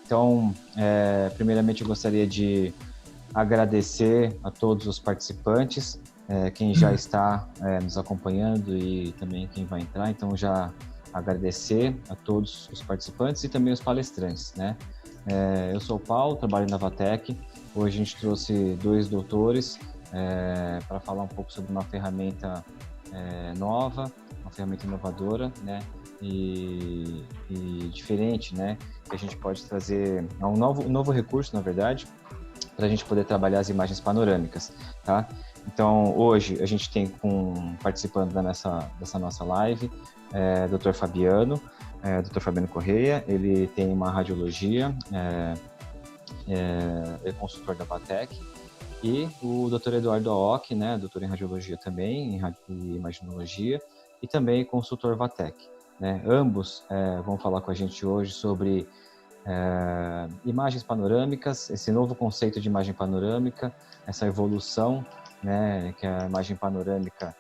Então, primeiramente eu gostaria de agradecer a todos os participantes, quem já está nos acompanhando e também quem vai entrar. Então, já agradecer a todos os participantes e também os palestrantes, né? Eu sou o Paulo, trabalho na Vatec. Hoje a gente trouxe dois doutores para falar um pouco sobre uma ferramenta nova, uma ferramenta inovadora, né? E diferente, né? Que a gente pode trazer um novo recurso, na verdade, para a gente poder trabalhar as imagens panorâmicas, tá? Então, hoje a gente tem participando dessa nossa live, Dr. Fabiano Correia. Ele tem uma radiologia, é consultor da Vatec, e o Dr. Eduardo Aoki, né, doutor em radiologia também, em imaginologia, e também consultor Vatec, né? Ambos vão falar com a gente hoje sobre imagens panorâmicas, esse novo conceito de imagem panorâmica, essa evolução, né, que a imagem panorâmica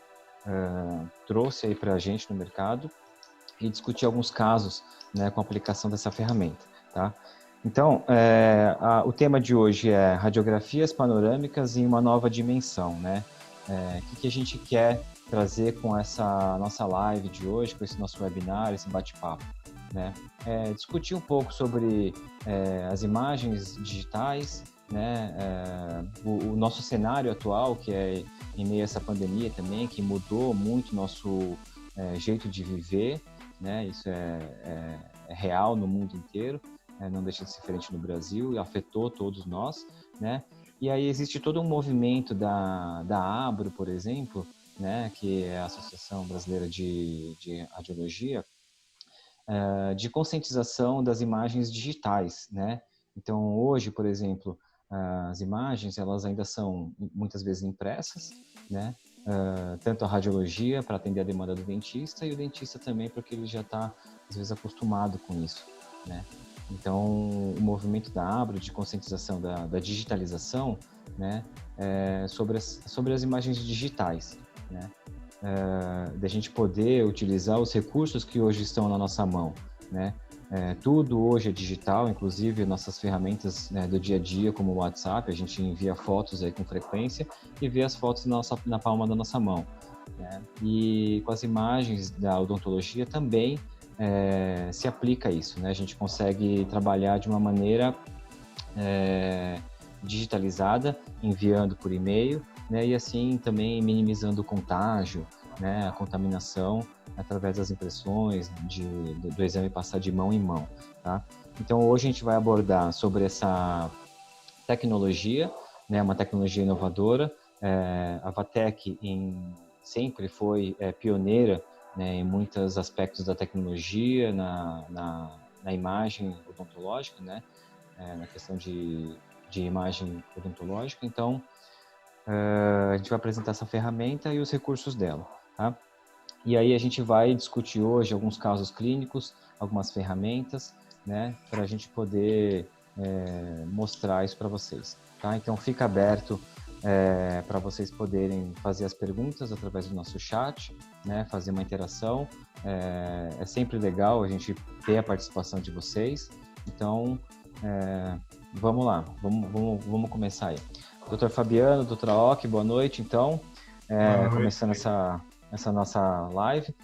trouxe aí para a gente no mercado, e discutir alguns casos, né, com a aplicação dessa ferramenta, tá? Então, o tema de hoje é radiografias panorâmicas em uma nova dimensão, né? O que a gente quer trazer com essa nossa live de hoje, com esse nosso webinar, esse bate-papo, né? Discutir um pouco sobre as imagens digitais, né? O nosso cenário atual, que é em meio a essa pandemia também, que mudou muito o nosso jeito de viver, né? Isso é real no mundo inteiro. Não deixa de ser diferente no Brasil e afetou todos nós, né? E aí existe todo um movimento da ABRO, por exemplo, né? Que é a Associação Brasileira de Radiologia, de conscientização das imagens digitais, né? Então, hoje, por exemplo, as imagens, elas ainda são muitas vezes impressas, né? Tanto a radiologia para atender a demanda do dentista e o dentista também, porque ele já está, às vezes, acostumado com isso, né? Então, o movimento da ABRO de conscientização da digitalização, né, sobre as imagens digitais, né, da gente poder utilizar os recursos que hoje estão na nossa mão, né. Tudo hoje é digital, inclusive nossas ferramentas, né, do dia a dia, como o WhatsApp, a gente envia fotos aí com frequência e vê as fotos na palma da nossa mão, né. E com as imagens da odontologia também se aplica isso, né? A gente consegue trabalhar de uma maneira digitalizada, enviando por e-mail, né? E assim também minimizando o contágio, né? A contaminação através das impressões do exame passar de mão em mão, tá? Então hoje a gente vai abordar sobre essa tecnologia, né? Uma tecnologia inovadora. A Vatec sempre foi pioneira, né, em muitos aspectos da tecnologia, na imagem odontológica, né, na questão de imagem odontológica. Então, a gente vai apresentar essa ferramenta e os recursos dela, tá? E aí a gente vai discutir hoje alguns casos clínicos, algumas ferramentas, né, para a gente poder mostrar isso para vocês, tá? Então, fica aberto para vocês poderem fazer as perguntas através do nosso chat, né, fazer uma interação. É sempre legal a gente ter a participação de vocês. Então, vamos lá, vamos começar aí. Dr. Fabiano, Dr. Aoki, boa noite, então. Começando essa nossa live.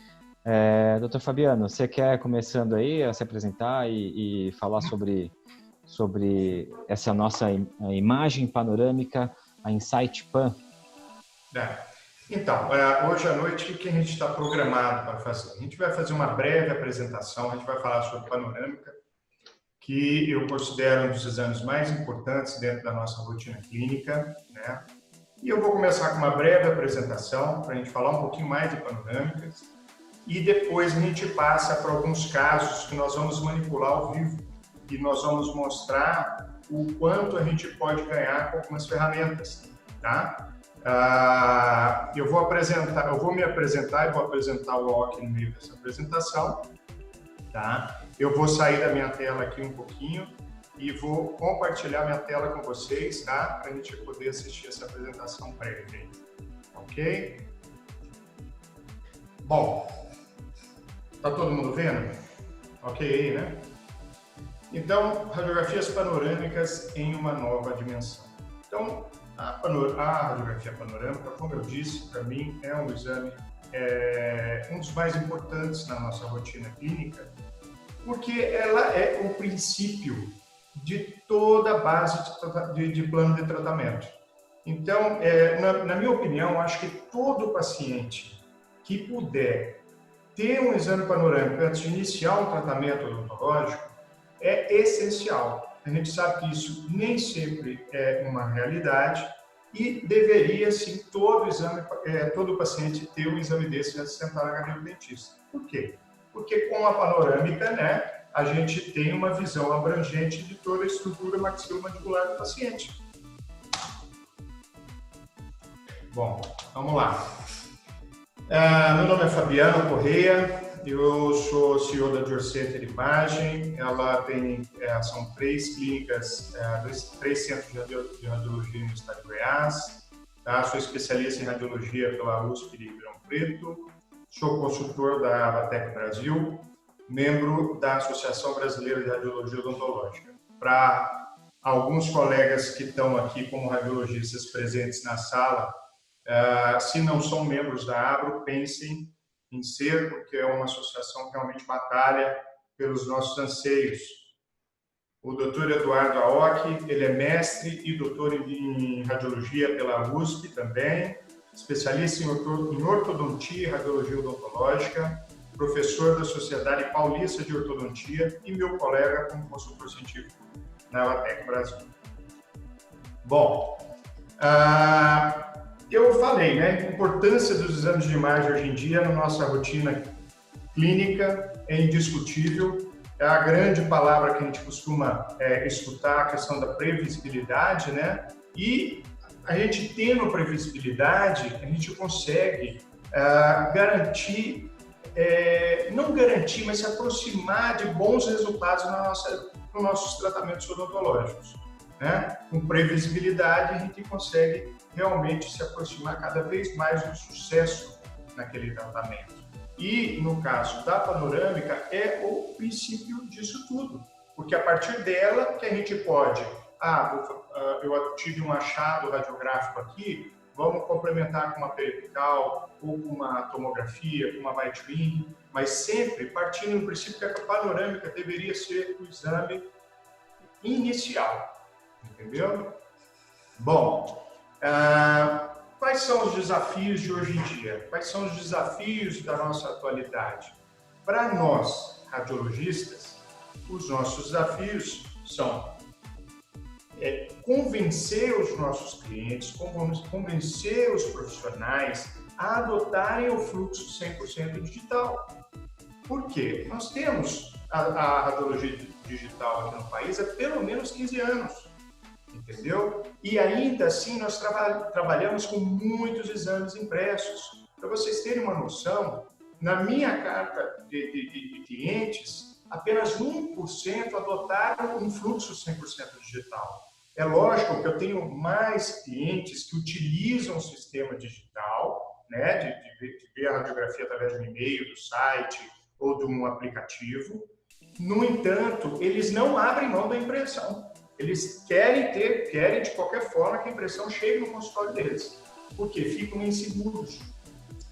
Dr. Fabiano, você quer começando aí a se apresentar e falar sobre essa nossa imagem panorâmica, a Insight Pan? Então, hoje à noite, o que a gente está programado para fazer? A gente vai fazer uma breve apresentação, a gente vai falar sobre panorâmica, que eu considero um dos exames mais importantes dentro da nossa rotina clínica, né? E eu vou começar com uma breve apresentação, para a gente falar um pouquinho mais de panorâmicas, e depois a gente passa para alguns casos que nós vamos manipular ao vivo, e nós vamos mostrar o quanto a gente pode ganhar com algumas ferramentas, tá? Eu vou me apresentar e vou apresentar o Aoki no meio dessa apresentação, tá? Eu vou sair da minha tela aqui um pouquinho e vou compartilhar minha tela com vocês, tá? Para a gente poder assistir essa apresentação breve, ok? Bom, tá todo mundo vendo? Ok aí, né? Então, radiografias panorâmicas em uma nova dimensão. Então, a radiografia panorâmica, como eu disse, para mim é um exame, um dos mais importantes na nossa rotina clínica, porque ela é o princípio de toda a base de plano de tratamento. Então, na minha opinião, acho que todo paciente que puder ter um exame panorâmico antes de iniciar um tratamento odontológico é essencial. A gente sabe que isso nem sempre é uma realidade e deveria, sim, todo paciente ter um exame desse antes de sentar na cadeira do dentista. Por quê? Porque com a panorâmica, né, a gente tem uma visão abrangente de toda a estrutura maxilomandibular do paciente. Bom, vamos lá. Meu nome é Fabiano Correia, eu sou CEO da Dior Center Imagem. Ela são 3 clínicas, 3 centros de radiologia no estado de Goiás. Tá? Sou especialista em radiologia pela USP de Ribeirão Preto. Sou consultor da Avatec Brasil, membro da Associação Brasileira de Radiologia Odontológica. Para alguns colegas que estão aqui como radiologistas presentes na sala, se não são membros da ABRO, pensem em ser, porque é uma associação que realmente batalha pelos nossos anseios. O Dr. Eduardo Aoki, ele é mestre e doutor em radiologia pela USP também, especialista em ortodontia e radiologia odontológica, professor da Sociedade Paulista de Ortodontia e meu colega como consultor científico na Avatec Brasil. Bom, eu falei, né, a importância dos exames de imagem hoje em dia na nossa rotina clínica é indiscutível. É a grande palavra que a gente costuma escutar, a questão da previsibilidade, né? E a gente tendo previsibilidade, a gente consegue garantir, não garantir, mas se aproximar de bons resultados nos nossos tratamentos odontológicos. Né? Com previsibilidade, a gente consegue realmente se aproximar cada vez mais do sucesso naquele tratamento. E, no caso da panorâmica, é o princípio disso tudo, porque a partir dela que a gente pode, eu tive um achado radiográfico aqui, vamos complementar com uma periapical, ou com uma tomografia, com uma Vitrin, mas sempre partindo do princípio que a panorâmica deveria ser o exame inicial. Entendeu? Bom, quais são os desafios de hoje em dia? Quais são os desafios da nossa atualidade? Para nós, radiologistas, os nossos desafios são convencer os nossos clientes, convencer os profissionais a adotarem o fluxo 100% digital. Por quê? Nós temos a radiologia digital aqui no país há pelo menos 15 anos. Entendeu? E ainda assim nós trabalhamos com muitos exames impressos. Para vocês terem uma noção, na minha carta de clientes, apenas 1% adotaram um fluxo 100% digital. É lógico que eu tenho mais clientes que utilizam o sistema digital, né, de ver a radiografia através de um e-mail, do site ou de um aplicativo. No entanto, eles não abrem mão da impressão. Eles querem de qualquer forma que a impressão chegue no consultório deles, porque ficam inseguros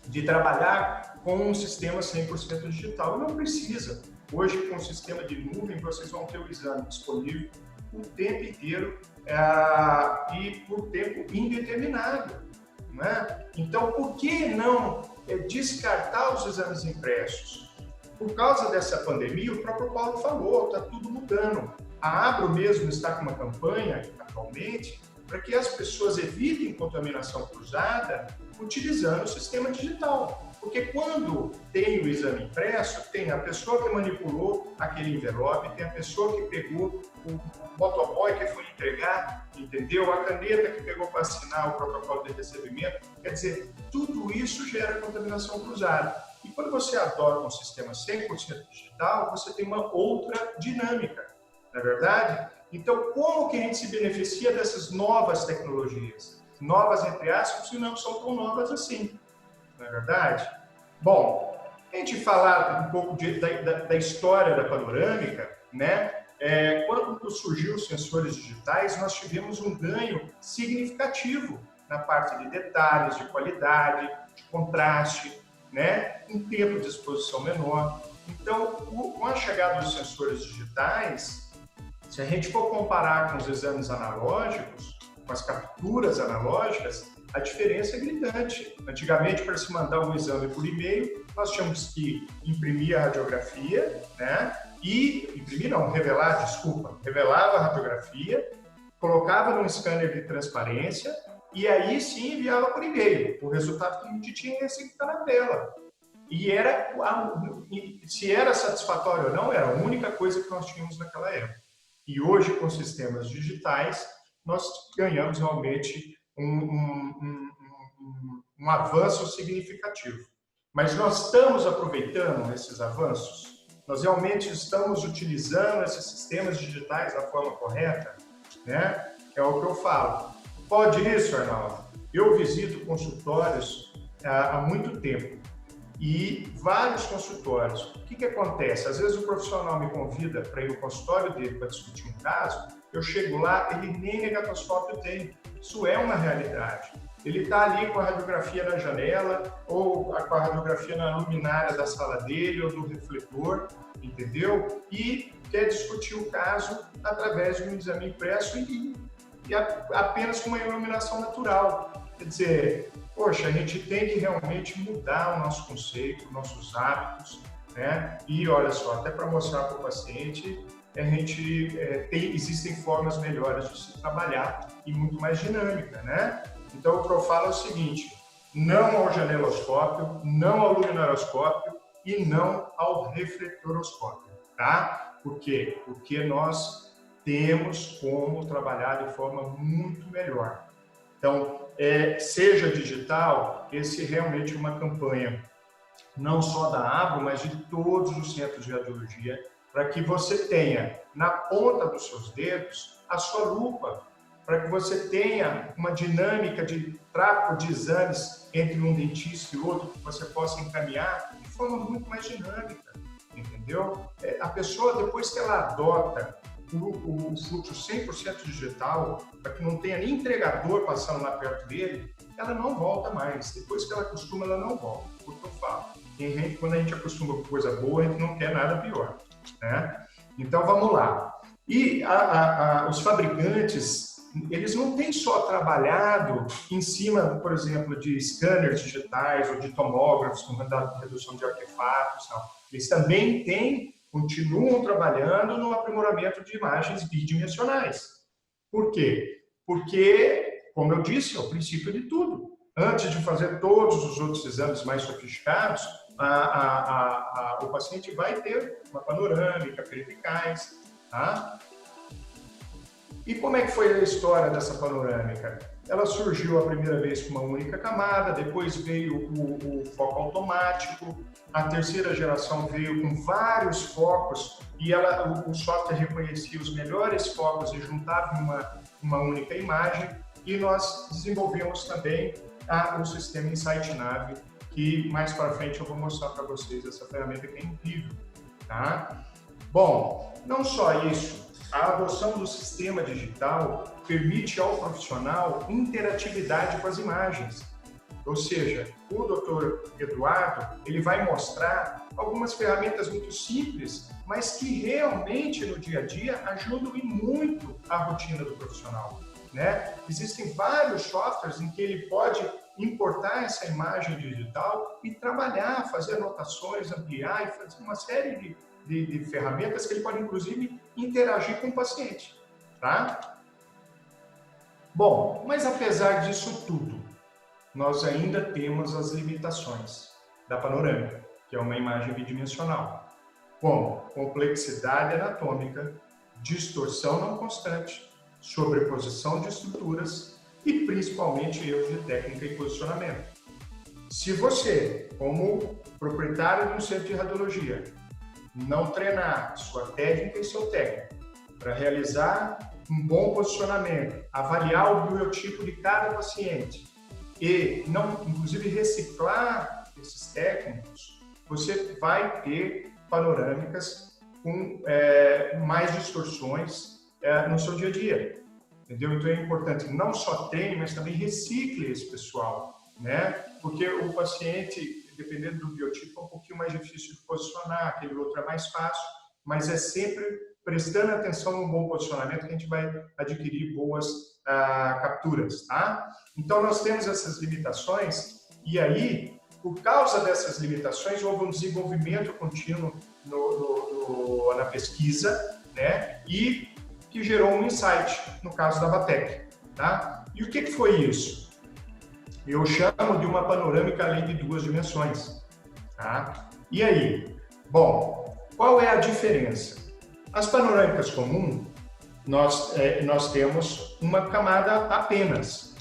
de trabalhar com um sistema 100% digital. Não precisa. Hoje, com o sistema de nuvem, vocês vão ter o exame disponível o tempo inteiro e por tempo indeterminado. Né? Então, por que não descartar os exames impressos? Por causa dessa pandemia, o próprio Paulo falou, está tudo mudando. A Abro mesmo está com uma campanha, atualmente, para que as pessoas evitem contaminação cruzada utilizando o sistema digital. Porque quando tem o exame impresso, tem a pessoa que manipulou aquele envelope, tem a pessoa que pegou o motoboy que foi entregar, entendeu? A caneta que pegou para assinar o protocolo de recebimento. Quer dizer, tudo isso gera contaminação cruzada. E quando você adota um sistema 100% digital, você tem uma outra dinâmica. Não é verdade? Então, como que a gente se beneficia dessas novas tecnologias? Novas, entre aspas, e não são tão novas assim. Não é verdade? Bom, A gente falar um pouco da história da panorâmica, né? Quando surgiu os sensores digitais, nós tivemos um ganho significativo na parte de detalhes, de qualidade, de contraste, né? Um tempo de exposição menor. Então, com a chegada dos sensores digitais, se a gente for comparar com os exames analógicos, com as capturas analógicas, a diferença é gritante. Antigamente, para se mandar um exame por e-mail, nós tínhamos que imprimir a radiografia, né? Revelava a radiografia, colocava num scanner de transparência e aí sim enviava por e-mail. O resultado que a gente tinha esse que está na tela. Se era satisfatório ou não, era a única coisa que nós tínhamos naquela época. E hoje, com sistemas digitais, nós ganhamos realmente um avanço significativo. Mas nós estamos aproveitando esses avanços? Nós realmente estamos utilizando esses sistemas digitais da forma correta? Né? É o que eu falo. Pode isso, Arnaldo? Eu visito consultórios há muito tempo e vários consultórios. O que acontece? Às vezes o profissional me convida para ir no consultório dele para discutir um caso, eu chego lá, ele nem negatoscópio tem. Isso é uma realidade. Ele está ali com a radiografia na janela ou com a radiografia na luminária da sala dele ou do refletor, entendeu? E quer discutir o caso através de um exame impresso e apenas com uma iluminação natural. Quer dizer, poxa, a gente tem que realmente mudar o nosso conceito, nossos hábitos, né? E olha só, até para mostrar para o paciente, existem formas melhores de se trabalhar e muito mais dinâmica, né? Então, o que eu falo é o seguinte: não ao janeloscópio, não ao luminaroscópio e não ao refletoroscópio, tá? Por quê? Porque nós temos como trabalhar de forma muito melhor. Então, seja digital, esse é realmente uma campanha, não só da ABRO, mas de todos os centros de radiologia, para que você tenha na ponta dos seus dedos a sua lupa, para que você tenha uma dinâmica de tráfego de exames entre um dentista e outro, que você possa encaminhar de forma muito mais dinâmica, entendeu? A pessoa, depois que ela adota o fluxo 100% digital, para que não tenha nem entregador passando lá perto dele, ela não volta mais. Depois que ela acostuma, ela não volta. Porque eu falo, quando a gente acostuma com coisa boa, a gente não quer nada pior, né? Então, vamos lá. E os fabricantes, eles não têm só trabalhado em cima, por exemplo, de scanners digitais ou de tomógrafos com redução de artefatos, não. Eles também continuam trabalhando no aprimoramento de imagens bidimensionais. Por quê? Porque, como eu disse, é o princípio de tudo. Antes de fazer todos os outros exames mais sofisticados, o paciente vai ter uma panorâmica perspicaz, tá? E como é que foi a história dessa panorâmica? Ela surgiu a primeira vez com uma única camada, depois veio o foco automático, a terceira geração veio com vários focos e o software reconhecia os melhores focos e juntava em uma única imagem, e nós desenvolvemos também o sistema InsightNav, que mais para frente eu vou mostrar para vocês essa ferramenta que é incrível, tá? Bom, não só isso. A adoção do sistema digital permite ao profissional interatividade com as imagens. Ou seja, o Dr. Eduardo, ele vai mostrar algumas ferramentas muito simples, mas que realmente no dia a dia ajudam e muito a rotina do profissional, né? Existem vários softwares em que ele pode importar essa imagem digital e trabalhar, fazer anotações, ampliar e fazer uma série de ferramentas que ele pode, inclusive, interagir com o paciente, tá? Bom, mas apesar disso tudo, nós ainda temos as limitações da panorâmica, que é uma imagem bidimensional, como complexidade anatômica, distorção não constante, sobreposição de estruturas e, principalmente, erros de técnica e posicionamento. Se você, como proprietário de um centro de radiologia, não treinar sua técnica e seu técnico para realizar um bom posicionamento, avaliar o biotipo de cada paciente e não, inclusive, reciclar esses técnicos, você vai ter panorâmicas com mais distorções no seu dia a dia. Entendeu? Então é importante não só treine, mas também recicle esse pessoal, né? Porque o paciente, dependendo do biotipo, é um pouquinho mais difícil de posicionar, aquele outro é mais fácil, mas é sempre prestando atenção no bom posicionamento que a gente vai adquirir boas capturas, tá? Então nós temos essas limitações e aí, por causa dessas limitações, houve um desenvolvimento contínuo na pesquisa, né? E que gerou um insight, no caso da Vatec, tá? E o que foi isso? Eu chamo de uma panorâmica além de 2 dimensões, tá? E aí? Bom, qual é a diferença? As panorâmicas comuns, nós temos uma camada apenas.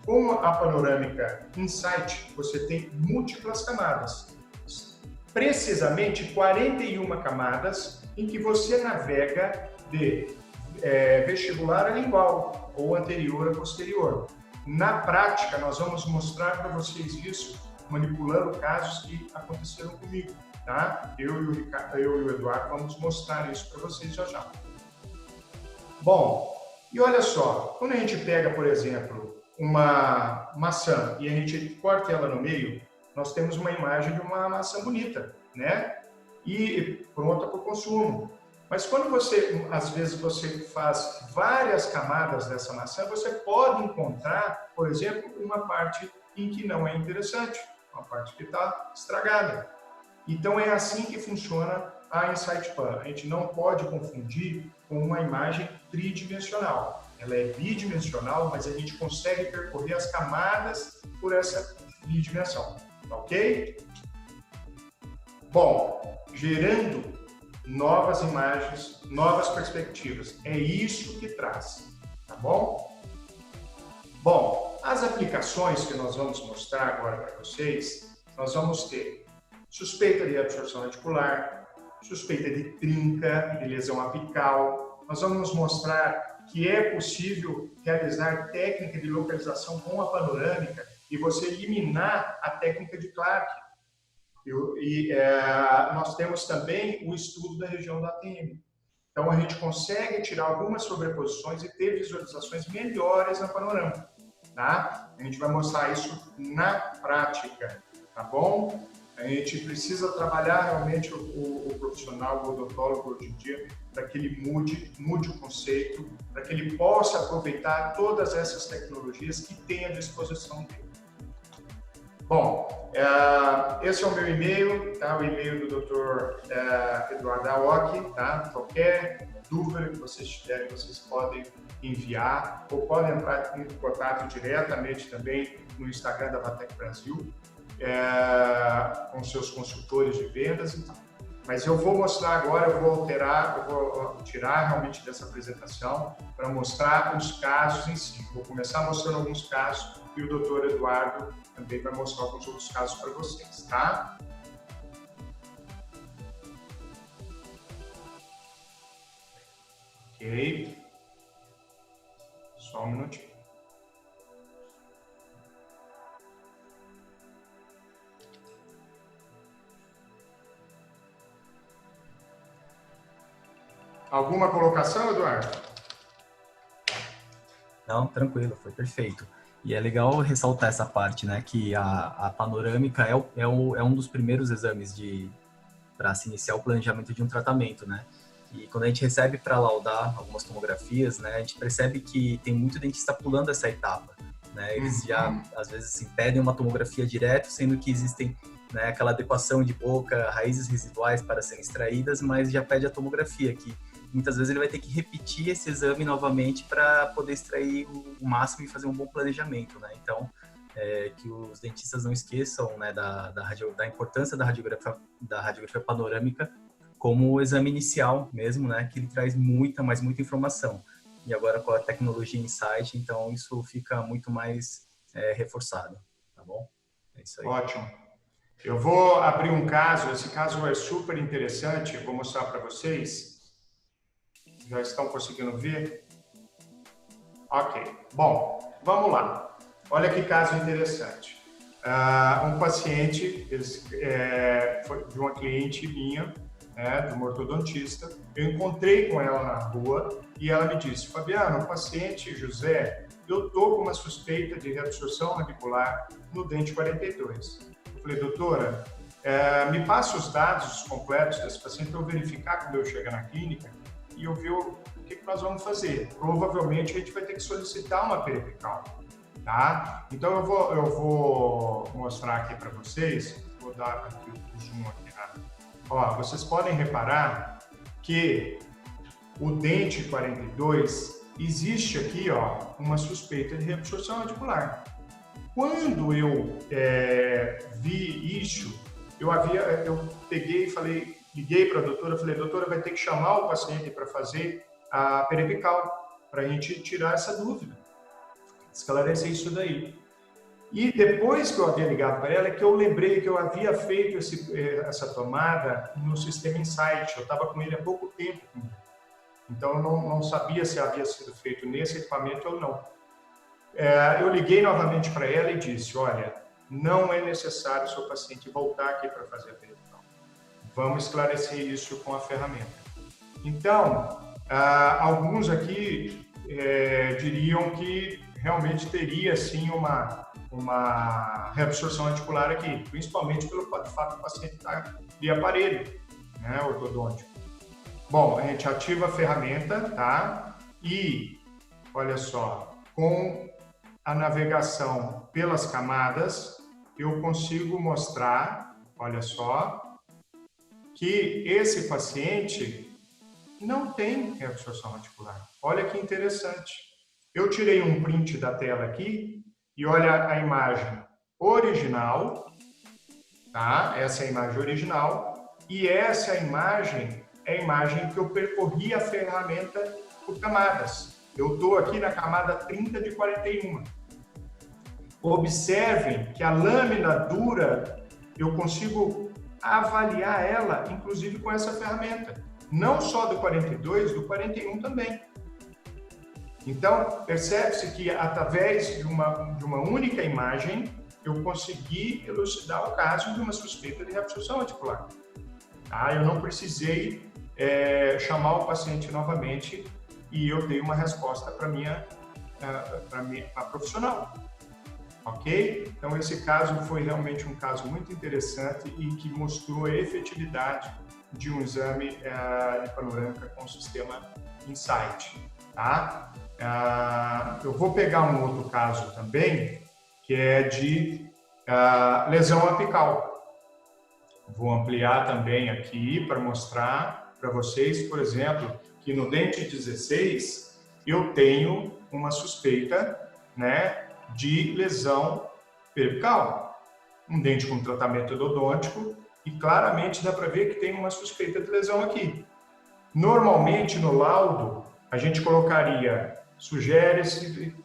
Com a panorâmica Insight, você tem múltiplas camadas. Precisamente 41 camadas em que você navega de vestibular a lingual, ou anterior a posterior. Na prática, nós vamos mostrar para vocês isso, manipulando casos que aconteceram comigo, tá? Eu e o Eduardo vamos mostrar isso para vocês já já. Bom, e olha só, quando a gente pega, por exemplo, uma maçã e a gente corta ela no meio, nós temos uma imagem de uma maçã bonita, né? E pronta para o consumo. Mas quando às vezes você faz várias camadas dessa maçã, você pode encontrar, por exemplo, uma parte em que não é interessante, uma parte que está estragada. Então é assim que funciona a Insight Pan. A gente não pode confundir com uma imagem tridimensional. Ela é bidimensional, mas a gente consegue percorrer as camadas por essa bidimensão, ok? Bom, gerando novas imagens, novas perspectivas. É isso que traz, tá bom? Bom, as aplicações que nós vamos mostrar agora para vocês, nós vamos ter suspeita de absorção reticular, suspeita de trinca, de lesão apical. Nós vamos mostrar que é possível realizar técnica de localização com a panorâmica e você eliminar a técnica de Clark. Nós temos também o estudo da região da ATM. Então, a gente consegue tirar algumas sobreposições e ter visualizações melhores na panorâmica, tá? A gente vai mostrar isso na prática, tá bom? A gente precisa trabalhar realmente o profissional, o odontólogo hoje em dia, para que ele mude o conceito, para que ele possa aproveitar todas essas tecnologias que tem à disposição dele. Bom, esse é o meu e-mail, tá? O e-mail do Dr. Eduardo Aoki, tá? Qualquer dúvida que vocês tiverem, vocês podem enviar ou podem entrar em contato diretamente também no Instagram da Vatec Brasil, com seus consultores de vendas. Mas eu vou mostrar agora, eu vou tirar realmente dessa apresentação para mostrar os casos em si. Vou começar mostrando alguns casos e o Dr. Eduardo também vai mostrar alguns outros casos para vocês, tá? Ok. Só um minutinho. Alguma colocação, Eduardo? Não, tranquilo, foi perfeito. E é legal ressaltar essa parte, né, que a panorâmica é um dos primeiros exames para se iniciar o planejamento de um tratamento, né? E quando a gente recebe para laudar algumas tomografias, né, a gente percebe que tem muito dentista pulando essa etapa, né? Eles já, às vezes, assim, pedem uma tomografia direto, sendo que existem, né, aquela adequação de boca, raízes residuais para serem extraídas, mas já pede a tomografia, que muitas vezes ele vai ter que repetir esse exame novamente para poder extrair o máximo e fazer um bom planejamento, né? Então, que os dentistas não esqueçam, né, da importância da radiografia panorâmica como o exame inicial mesmo, né? Que ele traz muita informação. E agora com a tecnologia Insight, então isso fica muito mais reforçado, tá bom? É isso aí. Ótimo. Eu vou abrir um caso, esse caso é super interessante, eu vou mostrar para vocês. Já estão conseguindo ver? Ok. Bom, vamos lá. Olha que caso interessante. um paciente foi de uma cliente minha, né, de uma ortodontista. Eu encontrei com ela na rua e ela me disse: Fabiano, o paciente José, eu estou com uma suspeita de reabsorção radicular no dente 42. Eu falei: doutora, me passa os dados completos desse paciente para eu verificar quando eu chegar na clínica e eu ver o que nós vamos fazer. Provavelmente a gente vai ter que solicitar uma periapical, tá? Então eu vou mostrar aqui para vocês, vou dar aqui o zoom aqui. Ó, vocês podem reparar que o dente 42 existe aqui, ó, uma suspeita de reabsorção radicular. Quando eu vi isso, eu peguei e falei, liguei para a doutora, falei: doutora, vai ter que chamar o paciente para fazer a periapical, para a gente tirar essa dúvida, esclarecer isso daí. E depois que eu havia ligado para ela, que eu lembrei que eu havia feito essa tomada no sistema Insight. Eu estava com ele há pouco tempo. Então, eu não sabia se havia sido feito nesse equipamento ou não. Eu liguei novamente para ela e disse: olha, não é necessário o seu paciente voltar aqui para fazer a periapical. Vamos esclarecer isso com a ferramenta. Então, alguns aqui diriam que realmente teria, sim, uma reabsorção radicular aqui, principalmente pelo fato do paciente estar de aparelho, né, ortodôntico. Bom, a gente ativa a ferramenta, tá? E, olha só, com a navegação pelas camadas, eu consigo mostrar, olha só, que esse paciente não tem reabsorção radicular. Olha que interessante. Eu tirei um print da tela aqui e olha a imagem original, tá? Essa é a imagem original e essa imagem é a imagem que eu percorri a ferramenta por camadas. Eu estou aqui na camada 30 de 41. Observem que a lâmina dura, eu consigo avaliar ela, inclusive com essa ferramenta. Não só do 42, do 41 também. Então, percebe-se que através de uma única imagem, eu consegui elucidar o caso de uma suspeita de reabsorção radicular. Tá? Eu não precisei chamar o paciente novamente e eu dei uma resposta para a profissional. Ok? Então, esse caso foi realmente um caso muito interessante e que mostrou a efetividade de um exame de panorâmica com o sistema Insight. Tá? Eu vou pegar um outro caso também, que é de lesão apical. Vou ampliar também aqui para mostrar para vocês, por exemplo, que no dente 16 eu tenho uma suspeita, né, de lesão periapical. Um dente com tratamento endodôntico e claramente dá para ver que tem uma suspeita de lesão aqui. Normalmente no laudo a gente colocaria sugere-se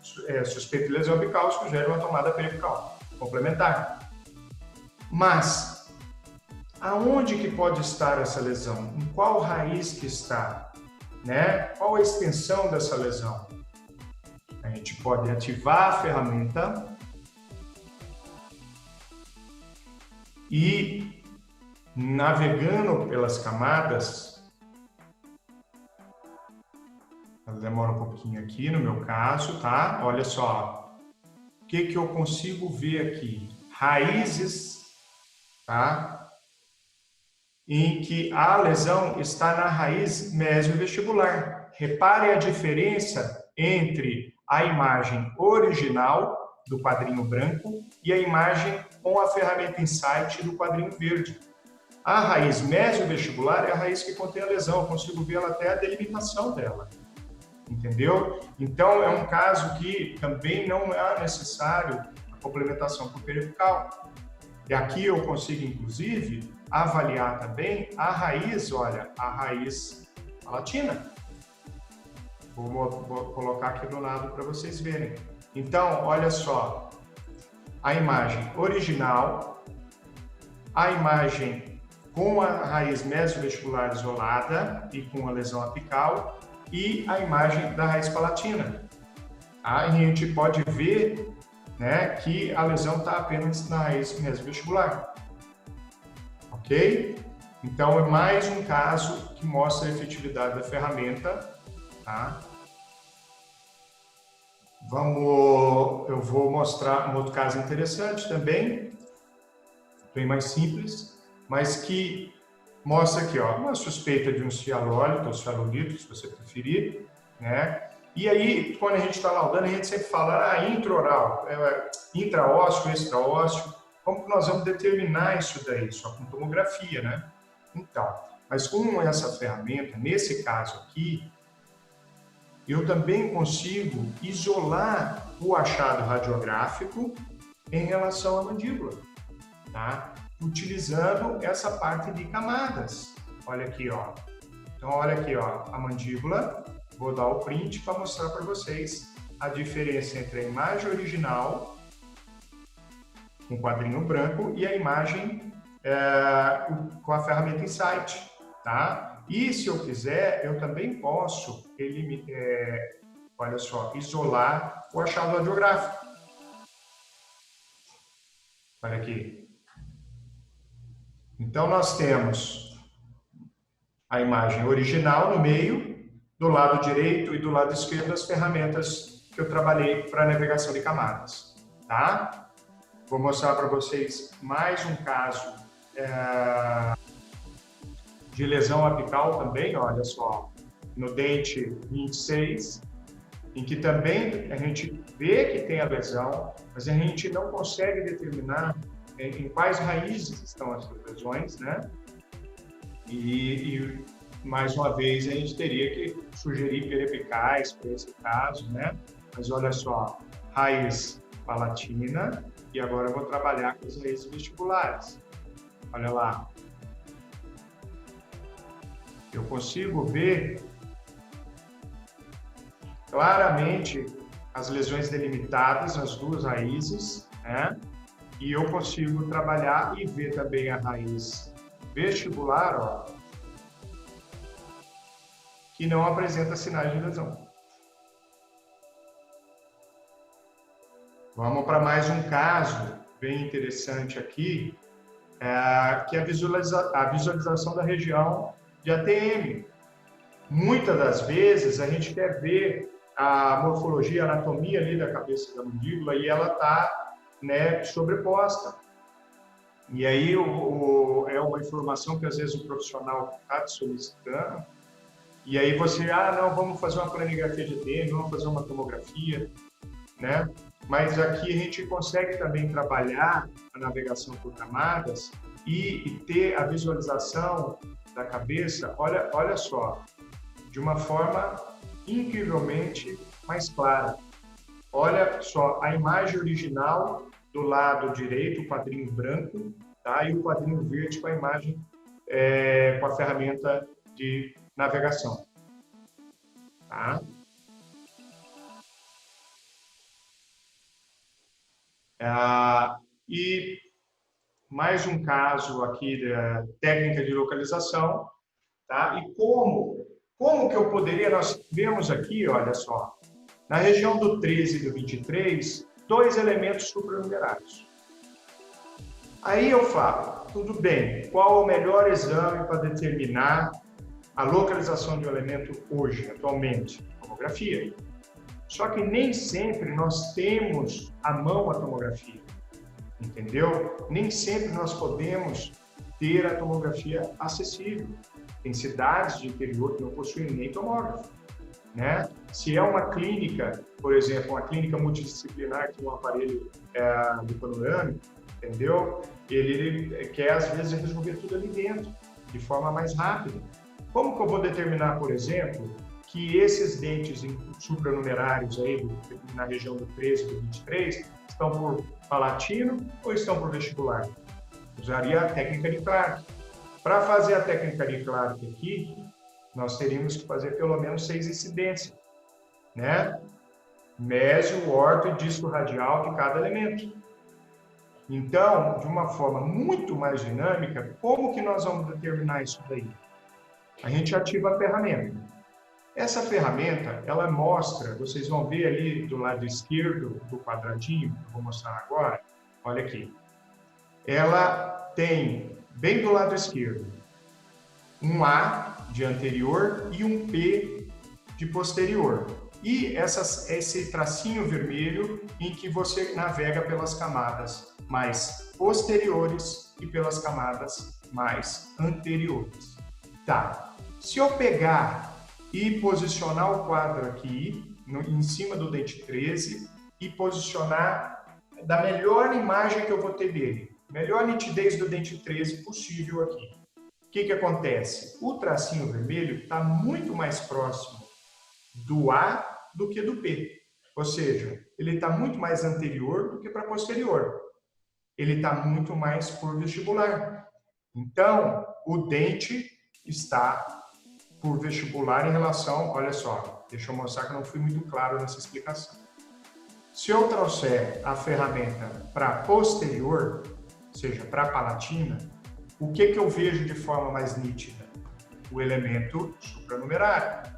suspeita de lesão apical, sugere uma tomada periapical complementar. Mas aonde que pode estar essa lesão? Em qual raiz que está? Né? Qual a extensão dessa lesão? A gente pode ativar a ferramenta e, navegando pelas camadas, ela demora um pouquinho aqui no meu caso, tá? Olha só, o que eu consigo ver aqui? Raízes, tá? Em que a lesão está na raiz mesiovestibular. Repare a diferença entre a imagem original do quadrinho branco e a imagem com a ferramenta Insight do quadrinho verde. A raiz mesiovestibular é a raiz que contém a lesão, eu consigo ver até a delimitação dela. Entendeu? Então, é um caso que também não é necessário a complementação por periapical. E aqui eu consigo, inclusive, avaliar também a raiz, olha, a raiz palatina. Vou colocar aqui do lado para vocês verem. Então, olha só, a imagem original, a imagem com a raiz mesiovestibular isolada e com a lesão apical e a imagem da raiz palatina. A gente pode ver né, que a lesão está apenas na raiz mesovestibular. Ok? Então, é mais um caso que mostra a efetividade da ferramenta. Tá? Eu vou mostrar um outro caso interessante também, bem mais simples, mas que mostra aqui, ó, uma suspeita de um cialólito ou cialolito, se você preferir, né? E aí, quando a gente está laudando, a gente sempre fala intraoral, intraósseo, extraósseo. Como que nós vamos determinar isso daí? Só com tomografia, né? Então, mas com essa ferramenta, nesse caso aqui, eu também consigo isolar o achado radiográfico em relação à mandíbula, tá? Utilizando essa parte de camadas. Olha aqui, ó. Então, olha aqui, ó, a mandíbula. Vou dar o print para mostrar para vocês a diferença entre a imagem original, com quadrinho branco, e a imagem com a ferramenta Insight, tá? E se eu quiser, eu também posso, olha só, isolar o achado radiográfico. Olha aqui. Então, nós temos a imagem original no meio, do lado direito e do lado esquerdo as ferramentas que eu trabalhei para navegação de camadas, tá? Vou mostrar para vocês mais um caso de lesão apical também, olha só, no dente 26, em que também a gente vê que tem a lesão, mas a gente não consegue determinar em quais raízes estão essas lesões, né? E mais uma vez, a gente teria que sugerir peripicais para esse caso, né? Mas olha só, raiz palatina, e agora eu vou trabalhar com as raízes vestibulares. Olha lá. Eu consigo ver claramente as lesões delimitadas nas duas raízes, né? E eu consigo trabalhar e ver também a raiz vestibular, ó, que não apresenta sinais de lesão. Vamos para mais um caso bem interessante aqui, que é a visualização da região de ATM. Muitas das vezes a gente quer ver a morfologia, a anatomia ali da cabeça da mandíbula e ela está, né, sobreposta. E aí é uma informação que às vezes o profissional está te solicitando. E aí você, não, vamos fazer uma planigrafia de ATM, vamos fazer uma tomografia, né? Mas aqui a gente consegue também trabalhar a navegação por camadas e ter a visualização da cabeça, olha só, de uma forma incrivelmente mais clara. Olha só, a imagem original do lado direito, o quadrinho branco, tá? E o quadrinho verde com a imagem, com a ferramenta de navegação. Tá? E mais um caso aqui da técnica de localização, tá? E como que eu poderia, nós vemos aqui, olha só, na região do 13 e do 23, 2 elementos supranumerários. Aí eu falo, tudo bem, qual o melhor exame para determinar a localização de um elemento hoje, atualmente? Tomografia. Só que nem sempre nós temos à mão a tomografia, entendeu? Nem sempre nós podemos ter a tomografia acessível. Tem cidades de interior que não possuem nem tomógrafo, né? Se é uma clínica, por exemplo, uma clínica multidisciplinar que tem um aparelho de panorâmico, entendeu? Ele quer, às vezes, resolver tudo ali dentro, de forma mais rápida. Como que eu vou determinar, por exemplo, que esses dentes supranumerários aí, na região do 13 e do 23, estão por palatino ou estão por vestibular? Usaria a técnica de Clark. Para fazer a técnica de Clark aqui, nós teríamos que fazer pelo menos 6 incidências, né? Mésio, orto e disco radial de cada elemento. Então, de uma forma muito mais dinâmica, como que nós vamos determinar isso daí? A gente ativa a ferramenta. Essa ferramenta, ela mostra, vocês vão ver ali do lado esquerdo do quadradinho, que eu vou mostrar agora, olha aqui. Ela tem, bem do lado esquerdo, um A de anterior e um P de posterior. E esse tracinho vermelho em que você navega pelas camadas mais posteriores e pelas camadas mais anteriores. Tá, se eu pegar e posicionar o quadro aqui, em cima do dente 13, e posicionar da melhor imagem que eu vou ter dele, melhor nitidez do dente 13 possível aqui. O que acontece? O tracinho vermelho está muito mais próximo do A do que do P. Ou seja, ele está muito mais anterior do que para posterior. Ele está muito mais por vestibular. Então, o dente está por vestibular em relação... Olha só, deixa eu mostrar que eu não fui muito claro nessa explicação. Se eu trouxer a ferramenta para posterior, ou seja, para a palatina, o que eu vejo de forma mais nítida? O elemento supranumerário.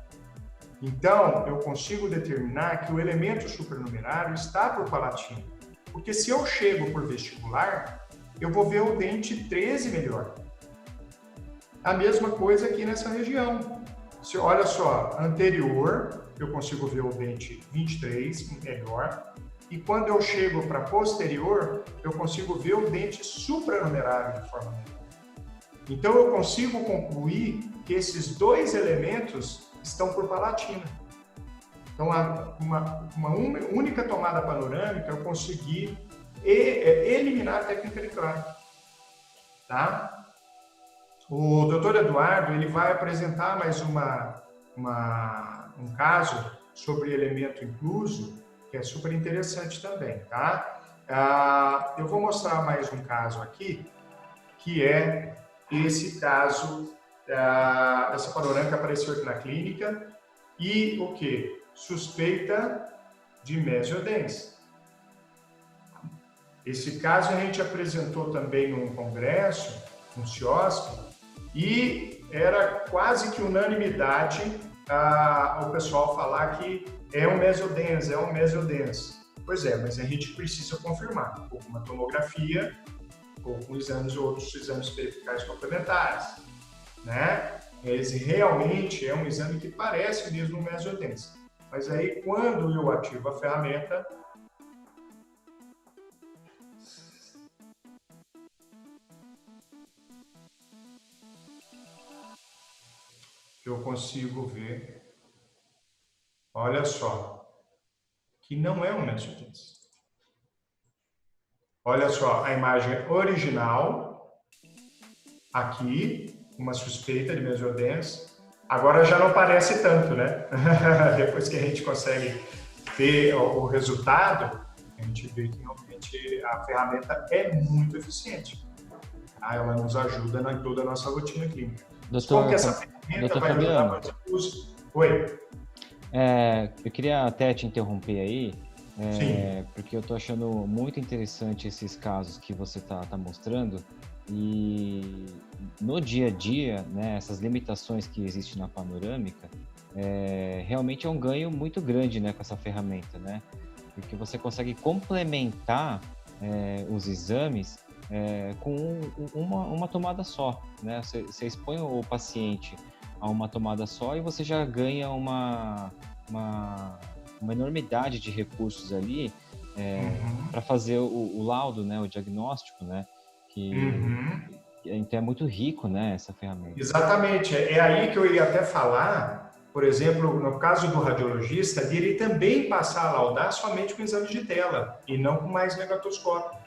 Então, eu consigo determinar que o elemento supranumerário está por palatina. Porque se eu chego por vestibular, eu vou ver o dente 13 melhor. A mesma coisa aqui nessa região. Olha só, anterior, eu consigo ver o dente 23 melhor. E quando eu chego para posterior, eu consigo ver o dente supranumerário de forma melhor. Então, eu consigo concluir que esses dois elementos estão por palatina. Então, uma única tomada panorâmica, eu consegui eliminar a técnica de Klein. Tá? O Dr. Eduardo ele vai apresentar mais um caso sobre elemento incluso, que é super interessante também. Tá? Eu vou mostrar mais um caso aqui, que é esse caso dessa panorâmica apareceu aqui na clínica e o que? Suspeita de mesiodens. Esse caso a gente apresentou também num congresso, no CIOSP, e era quase que unanimidade o pessoal falar que é um mesiodens, Pois é, mas a gente precisa confirmar, ou com uma tomografia, ou com outros exames pericais complementares. Né? Esse realmente é um exame que parece mesmo um mesiodens. Mas aí, quando eu ativo a ferramenta, eu consigo ver, olha só, que não é um mesiodens. Olha só, a imagem original, aqui, uma suspeita de mesiodens. Agora já não parece tanto, né? Depois que a gente consegue ver o resultado, a gente vê que realmente a ferramenta é muito eficiente. Tá? Ela nos ajuda em toda a nossa rotina clínica. Como que essa ferramenta vai ajudar para o uso? Oi? Eu queria até te interromper aí, porque eu estou achando muito interessante esses casos que você está mostrando. E no dia a dia, né, essas limitações que existem na panorâmica, realmente é um ganho muito grande, né, com essa ferramenta, né? Porque você consegue complementar os exames com uma tomada só, né? Você expõe o paciente a uma tomada só e você já ganha uma enormidade de recursos ali para fazer o laudo, né, o diagnóstico, né? Então é muito rico, né, essa ferramenta. Exatamente. É aí que eu ia até falar, por exemplo, no caso do radiologista, de ele também passar a laudar somente com exame de tela e não com mais negatoscópio.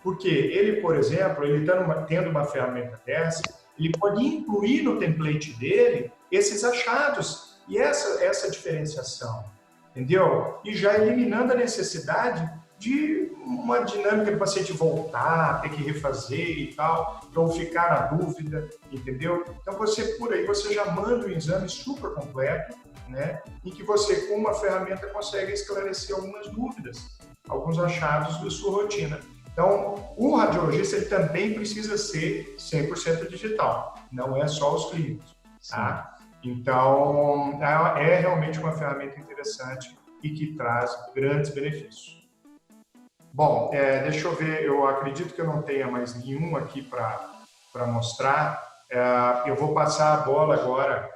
Porque ele, por exemplo, ele tendo uma ferramenta dessa, ele pode incluir no template dele esses achados e essa diferenciação, entendeu? E já eliminando a necessidade de uma dinâmica do paciente voltar, ter que refazer e tal, ou ficar na dúvida, entendeu? Então, por aí, você já manda um exame super completo, né? Em que você, com uma ferramenta, consegue esclarecer algumas dúvidas, alguns achados da sua rotina. Então, o radiologista ele também precisa ser 100% digital, não é só os clínicos, tá? Então, é realmente uma ferramenta interessante e que traz grandes benefícios. Bom, deixa eu ver, eu acredito que eu não tenha mais nenhum aqui para mostrar. Eu vou passar a bola agora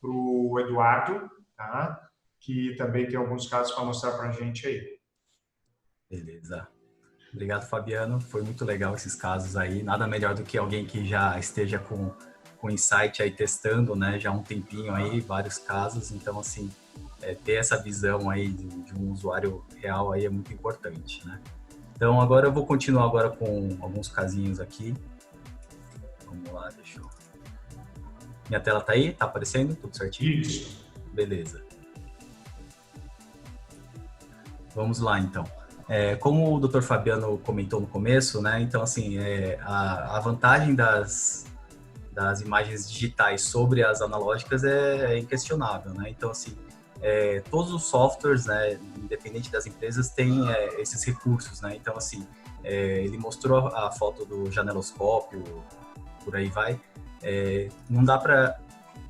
para o Eduardo, tá? Que também tem alguns casos para mostrar para a gente aí. Beleza. Obrigado, Fabiano. Foi muito legal esses casos aí. Nada melhor do que alguém que já esteja com insight aí testando, né? Já há um tempinho aí, vários casos. Então, assim, ter essa visão aí de um usuário real aí é muito importante, né? Então, agora eu vou continuar agora com alguns casinhos aqui. Vamos lá, deixa eu... Minha tela tá aí? Tá aparecendo? Tudo certinho? Isso. Beleza. Vamos lá, então. Como o Dr. Fabiano comentou no começo, né? Então, assim, a vantagem das imagens digitais sobre as analógicas é inquestionável, né? Então, assim, todos os softwares, né, independente das empresas, têm esses recursos, né? Então, assim, ele mostrou a foto do janeloscópio, por aí vai. Não dá para,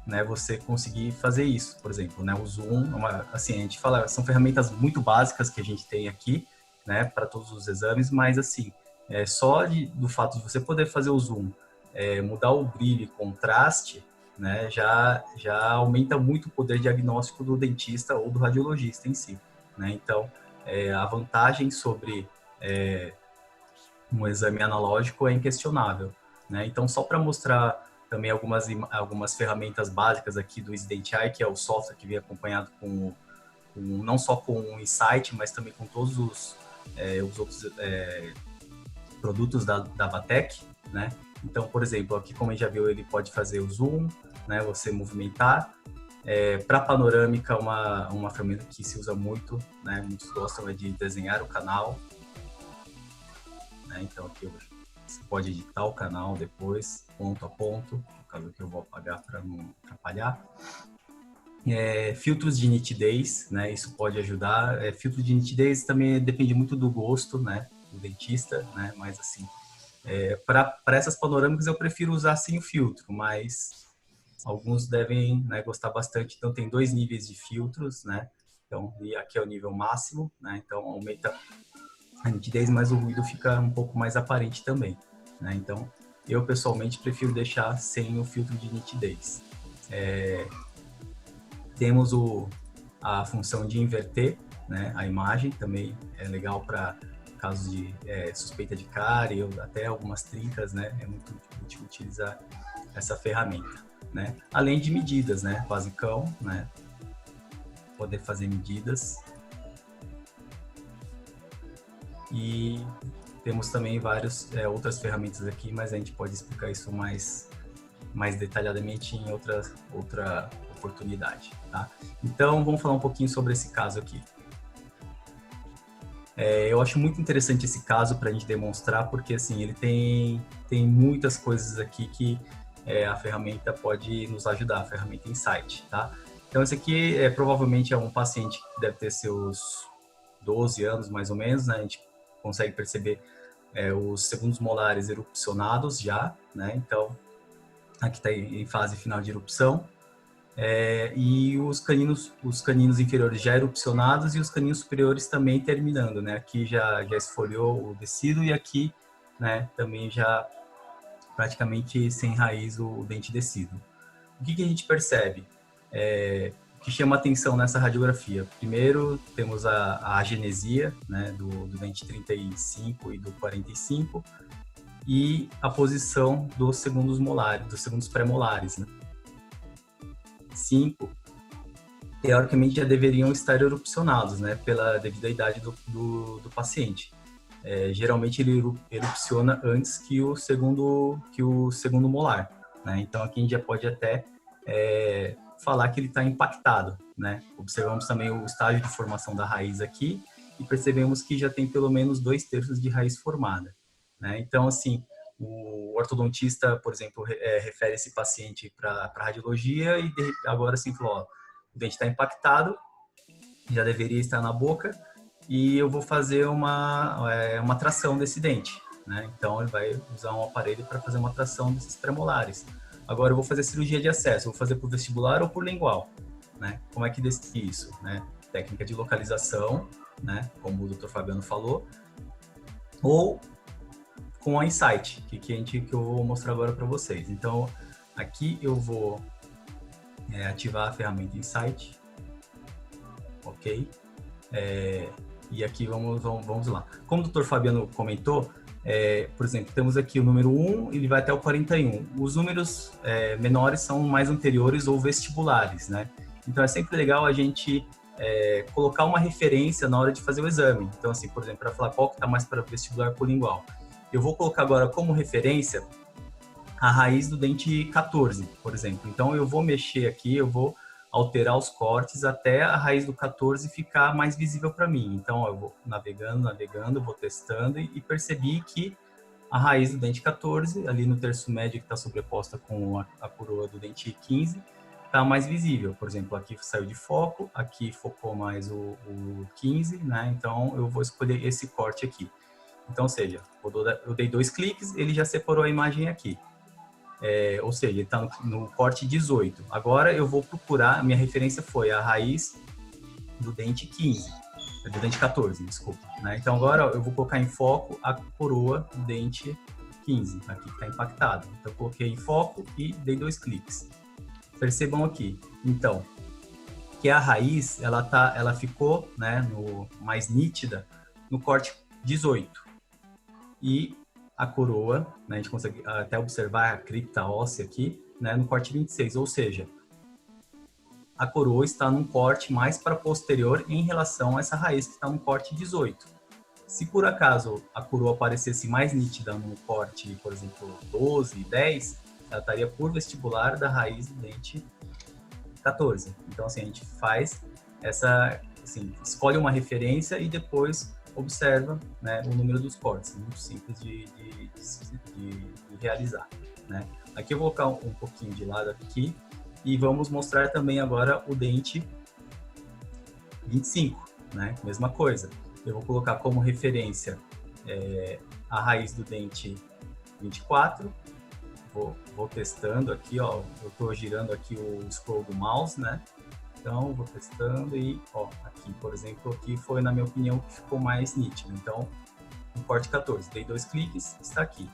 né, você conseguir fazer isso, por exemplo, né? O zoom, assim, a gente fala, são ferramentas muito básicas que a gente tem aqui, né, para todos os exames, mas assim, só do fato de você poder fazer o zoom, mudar o brilho e contraste, né, já aumenta muito o poder diagnóstico do dentista ou do radiologista em si, né? Então, a vantagem sobre um exame analógico é inquestionável, né? Então, só para mostrar também algumas ferramentas básicas aqui do SDentEye, que é o software que vem acompanhado não só com o Insight, mas também com todos os outros produtos da Vatec, né? Então, por exemplo, aqui como a gente já viu, ele pode fazer o zoom, né? Você movimentar. Para panorâmica, uma ferramenta que se usa muito, né? Muitos gostam de desenhar o canal, né? Então aqui você pode editar o canal depois, ponto a ponto, no caso que eu vou apagar para não atrapalhar. Filtros de nitidez, né? Isso pode ajudar. Filtro de nitidez também depende muito do gosto, né, do dentista, né? Mas assim, para essas panorâmicas eu prefiro usar sem o filtro, mas alguns devem, né, gostar bastante. Então tem 2 níveis de filtros, né? Então, e aqui é o nível máximo, né? Então aumenta a nitidez, mas o ruído fica um pouco mais aparente também, né? Então eu pessoalmente prefiro deixar sem o filtro de nitidez. Temos a função de inverter, né, a imagem, também é legal para casos de suspeita de cárie ou até algumas trincas, né? É muito útil utilizar essa ferramenta, né? Além de medidas, né? Basicão, né? Poder fazer medidas. E temos também várias outras ferramentas aqui, mas a gente pode explicar isso mais detalhadamente em outra oportunidade, tá? Então, vamos falar um pouquinho sobre esse caso aqui. Eu acho muito interessante esse caso para a gente demonstrar, porque assim, ele tem muitas coisas aqui que a ferramenta pode nos ajudar, a ferramenta Insight, tá? Então, esse aqui provavelmente é um paciente que deve ter seus 12 anos, mais ou menos, né? A gente consegue perceber os segundos molares erupcionados já, né? Então, aqui está em fase final de erupção. E os caninos inferiores já erupcionados e os caninos superiores também terminando, né? Aqui já esfoliou o tecido e aqui, né, também já praticamente sem raiz o dente descido. O que a gente percebe? O que chama atenção nessa radiografia? Primeiro, temos a agenesia, né, do dente 35 e do 45 e a posição dos segundos molares, dos segundos pré-molares, né? 5, teoricamente já deveriam estar erupcionados, né, pela devida idade do paciente. Geralmente ele erupciona antes que o segundo molar, né? Então aqui a gente já pode até falar que ele está impactado, né? Observamos também o estágio de formação da raiz aqui e percebemos que já tem pelo menos 2/3 de raiz formada, né? Então assim, o ortodontista, por exemplo, refere esse paciente para a radiologia e agora sim falou, ó, o dente está impactado, já deveria estar na boca e eu vou fazer uma tração desse dente, né? Então ele vai usar um aparelho para fazer uma tração desses premolares. Agora eu vou fazer cirurgia de acesso, eu vou fazer por vestibular ou por lingual, né? Como é que decide isso, né? Técnica de localização, né? Como o Dr. Fabiano falou, ou com a Insight, que eu vou mostrar agora para vocês. Então, aqui eu vou ativar a ferramenta Insight, ok? E aqui vamos lá. Como o Dr. Fabiano comentou, por exemplo, temos aqui o número 1, ele vai até o 41. Os números menores são mais anteriores ou vestibulares, né? Então, é sempre legal a gente colocar uma referência na hora de fazer o exame. Então, assim, por exemplo, para falar qual que está mais para vestibular ou lingual. Eu vou colocar agora como referência a raiz do dente 14, por exemplo. Então, eu vou mexer aqui, eu vou alterar os cortes até a raiz do 14 ficar mais visível para mim. Então, eu vou navegando, vou testando e percebi que a raiz do dente 14, ali no terço médio que está sobreposta com a coroa do dente 15, está mais visível. Por exemplo, aqui saiu de foco, aqui focou mais o 15, né? Então, eu vou escolher esse corte aqui. Então, ou seja, eu dei 2 cliques, ele já separou a imagem aqui. Ou seja, ele está no corte 18. Agora eu vou procurar, minha referência foi a raiz do dente 15, do dente 14, desculpa. Né? Então agora eu vou colocar em foco a coroa do dente 15, aqui que está impactado. Então eu coloquei em foco e dei 2 cliques. Percebam aqui, então, que a raiz, ela ficou, né, mais nítida no corte 18. E a coroa, né, a gente consegue até observar a cripta óssea aqui, né, no corte 26, ou seja, a coroa está num corte mais para posterior em relação a essa raiz que está no corte 18. Se por acaso a coroa aparecesse mais nítida no corte, por exemplo, 12, 10, ela estaria por vestibular da raiz do dente 14. Então, assim, a gente faz assim, escolhe uma referência e depois observa, né, o número dos cortes, muito simples de realizar, né? Aqui eu vou colocar um pouquinho de lado aqui e vamos mostrar também agora o dente 25, né? Mesma coisa, eu vou colocar como referência a raiz do dente 24, vou testando aqui, ó, eu estou girando aqui o scroll do mouse, né? Então, vou testando e, ó, aqui, por exemplo, aqui foi, na minha opinião, que ficou mais nítido. Então, no corte 14, dei 2 cliques, está aqui.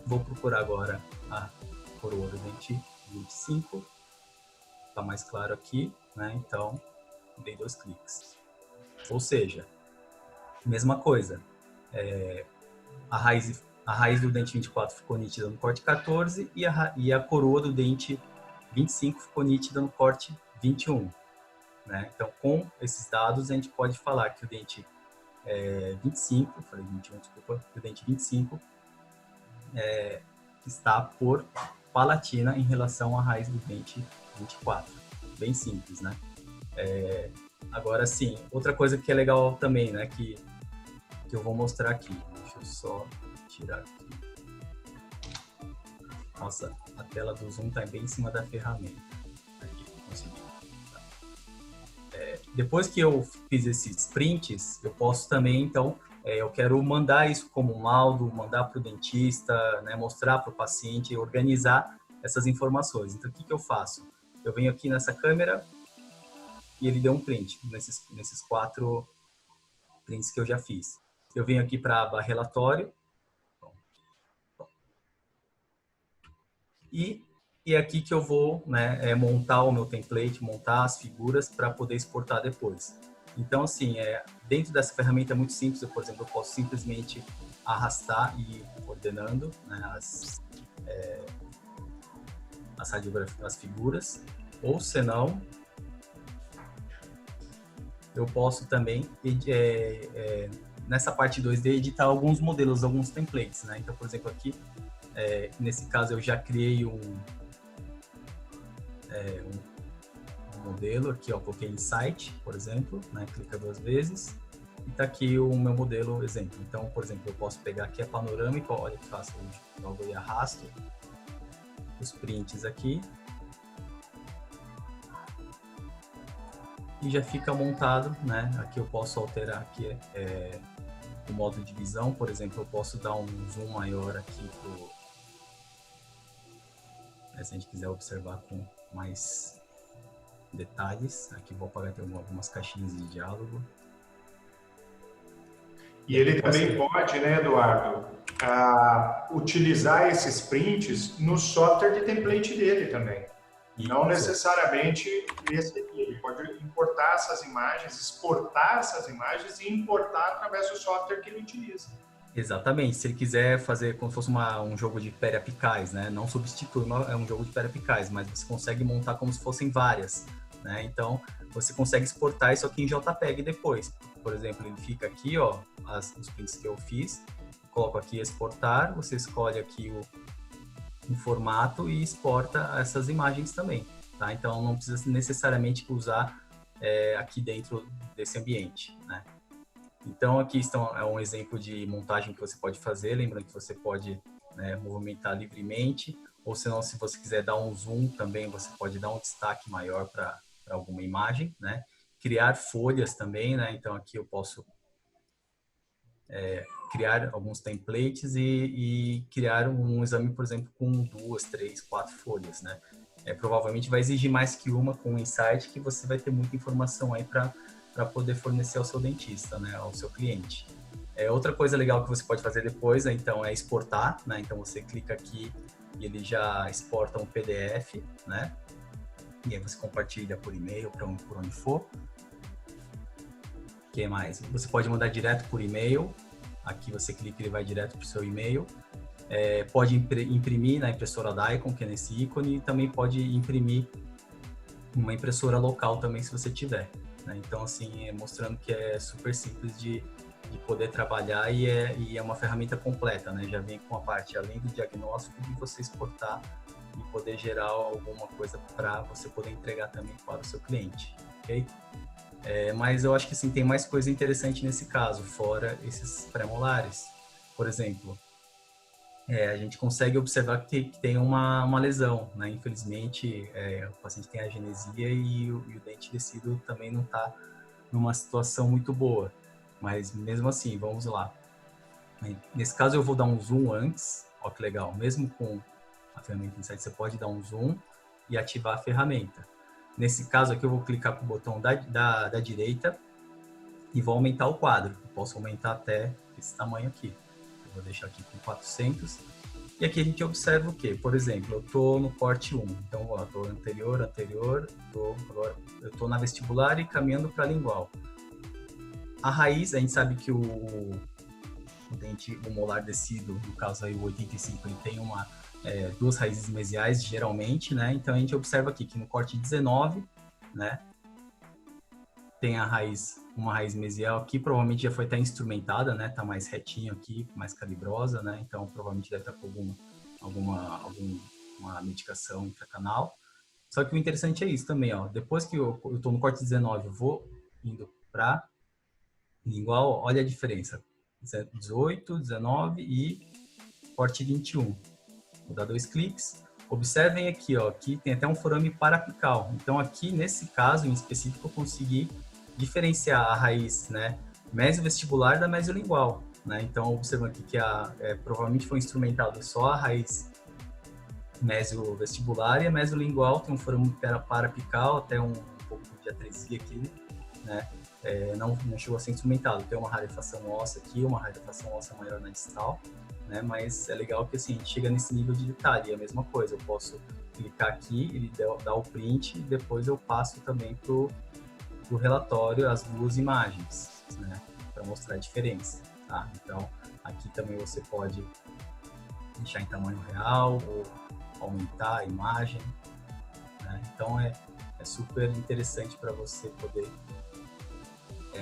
Vou procurar agora a coroa do dente 25. Está mais claro aqui, né? Então, dei 2 cliques. Ou seja, mesma coisa. A raiz do dente 24 ficou nítida no corte 14 e a coroa do dente 25 ficou nítida no corte 21, né? Então, com esses dados, a gente pode falar que o dente 25, falei 21, desculpa, que o dente 25 está por palatina em relação à raiz do dente 24. Bem simples, né? Agora, sim, outra coisa que é legal também, né, que eu vou mostrar aqui. Deixa eu só tirar aqui. Nossa, a tela do Zoom está bem em cima da ferramenta. Aqui, consegui. Depois que eu fiz esses prints, eu posso também, então, eu quero mandar isso como um laudo, mandar para o dentista, né, mostrar para o paciente, organizar essas informações. Então, o que eu faço? Eu venho aqui nessa câmera e ele deu um print nesses 4 prints que eu já fiz. Eu venho aqui para a aba relatório. E é aqui que eu vou, né, montar o meu template, montar as figuras para poder exportar depois. Então, assim, dentro dessa ferramenta é muito simples. Por exemplo, eu posso simplesmente arrastar e ir ordenando, né, as figuras. Ou, se não, eu posso também, nessa parte 2D, editar alguns modelos, alguns templates, né? Então, por exemplo, aqui, nesse caso, eu já criei um modelo aqui, ó, coloquei Insight, por exemplo, né? Clica 2 vezes e tá aqui o meu modelo exemplo. Então, por exemplo, eu posso pegar aqui a panorâmica, olha que fácil, eu jogo e arrasto os prints aqui e já fica montado, né? Aqui eu posso alterar aqui o modo de visão, por exemplo, eu posso dar um zoom maior aqui Se a gente quiser observar com mais detalhes, aqui vou apagar até algumas caixinhas de diálogo. E ele também pode, né, Eduardo, utilizar esses prints no software de template dele também. Isso. Não necessariamente esse aqui. Ele pode importar essas imagens, exportar essas imagens e importar através do software que ele utiliza. Exatamente. Se ele quiser fazer como se fosse um jogo de perapicais, né? Não substitui, é um jogo de perapicais, mas você consegue montar como se fossem várias, né? Então, você consegue exportar isso aqui em JPEG depois. Por exemplo, ele fica aqui, ó, os prints que eu fiz, coloco aqui exportar, você escolhe aqui o formato e exporta essas imagens também, tá? Então, não precisa necessariamente usar aqui dentro desse ambiente, né? Então, aqui é um exemplo de montagem que você pode fazer, lembrando que você pode, né, movimentar livremente, ou senão, se você quiser dar um zoom também, você pode dar um destaque maior para alguma imagem, né? Criar folhas também, né? Então, aqui eu posso criar alguns templates e criar um exame, por exemplo, com 2, 3, 4 folhas, né? Provavelmente vai exigir mais que uma com um insight, que você vai ter muita informação aí para poder fornecer ao seu dentista, né? Ao seu cliente. Outra coisa legal que você pode fazer depois, né, então, é exportar, né? Então, você clica aqui e ele já exporta um PDF, né? E aí você compartilha por e-mail, por onde for. O que mais? Você pode mandar direto por e-mail. Aqui você clica e ele vai direto para o seu e-mail. Pode imprimir na impressora Dicom, que é nesse ícone, e também pode imprimir uma impressora local também, se você tiver, né? Então, assim, mostrando que é super simples de poder trabalhar e é uma ferramenta completa, né? Já vem com a parte, além do diagnóstico, de você exportar e poder gerar alguma coisa para você poder entregar também para o seu cliente, ok? Mas eu acho que, assim, tem mais coisa interessante nesse caso, fora esses pré-molares. Por exemplo, a gente consegue observar que tem uma lesão, né? Infelizmente, o paciente tem agenesia e o dente descido também não está numa situação muito boa. Mas mesmo assim, vamos lá. Nesse caso, eu vou dar um zoom antes. Ó, que legal. Mesmo com a ferramenta Insight, você pode dar um zoom e ativar a ferramenta. Nesse caso aqui, eu vou clicar com o botão da direita e vou aumentar o quadro. Eu posso aumentar até esse tamanho aqui. Eu vou deixar aqui com 400. E aqui a gente observa o quê? Por exemplo, eu estou no corte 1. Então, eu estou anterior, agora eu estou na vestibular e caminhando para a lingual. A raiz, a gente sabe que o molar descido, no caso aí o 85, ele tem duas raízes mesiais, geralmente, né? Então, a gente observa aqui que no corte 19, né, tem uma raiz mesial aqui, provavelmente já foi até instrumentada, né? Tá mais retinho aqui, mais calibrosa, né? Então, provavelmente deve estar com alguma medicação intracanal. Só que o interessante é isso também, ó. Depois que eu tô no corte 19, eu vou indo para lingual, olha a diferença. 18, 19 e corte 21. Vou dar 2 cliques. Observem aqui, ó, aqui tem até um forame parapical. Então, aqui, nesse caso em específico, eu consegui diferenciar a raiz, né, mesovestibular da mesolingual, né? Então, observando aqui que provavelmente foi instrumentado só a raiz mesovestibular, e a mesolingual tem um forame parapical, até um pouco de atresia aqui, né? Não chegou a ser instrumentado. Tem uma rarefação óssea aqui, uma rarefação óssea maior na distal, né? Mas é legal que, assim, a gente chega nesse nível de detalhe. É a mesma coisa, eu posso clicar aqui, ele dá o print e depois eu passo também pro relatório as duas imagens, né? Para mostrar a diferença, tá? Então, aqui também você pode deixar em tamanho real ou aumentar a imagem, né? Então, é super interessante para você poder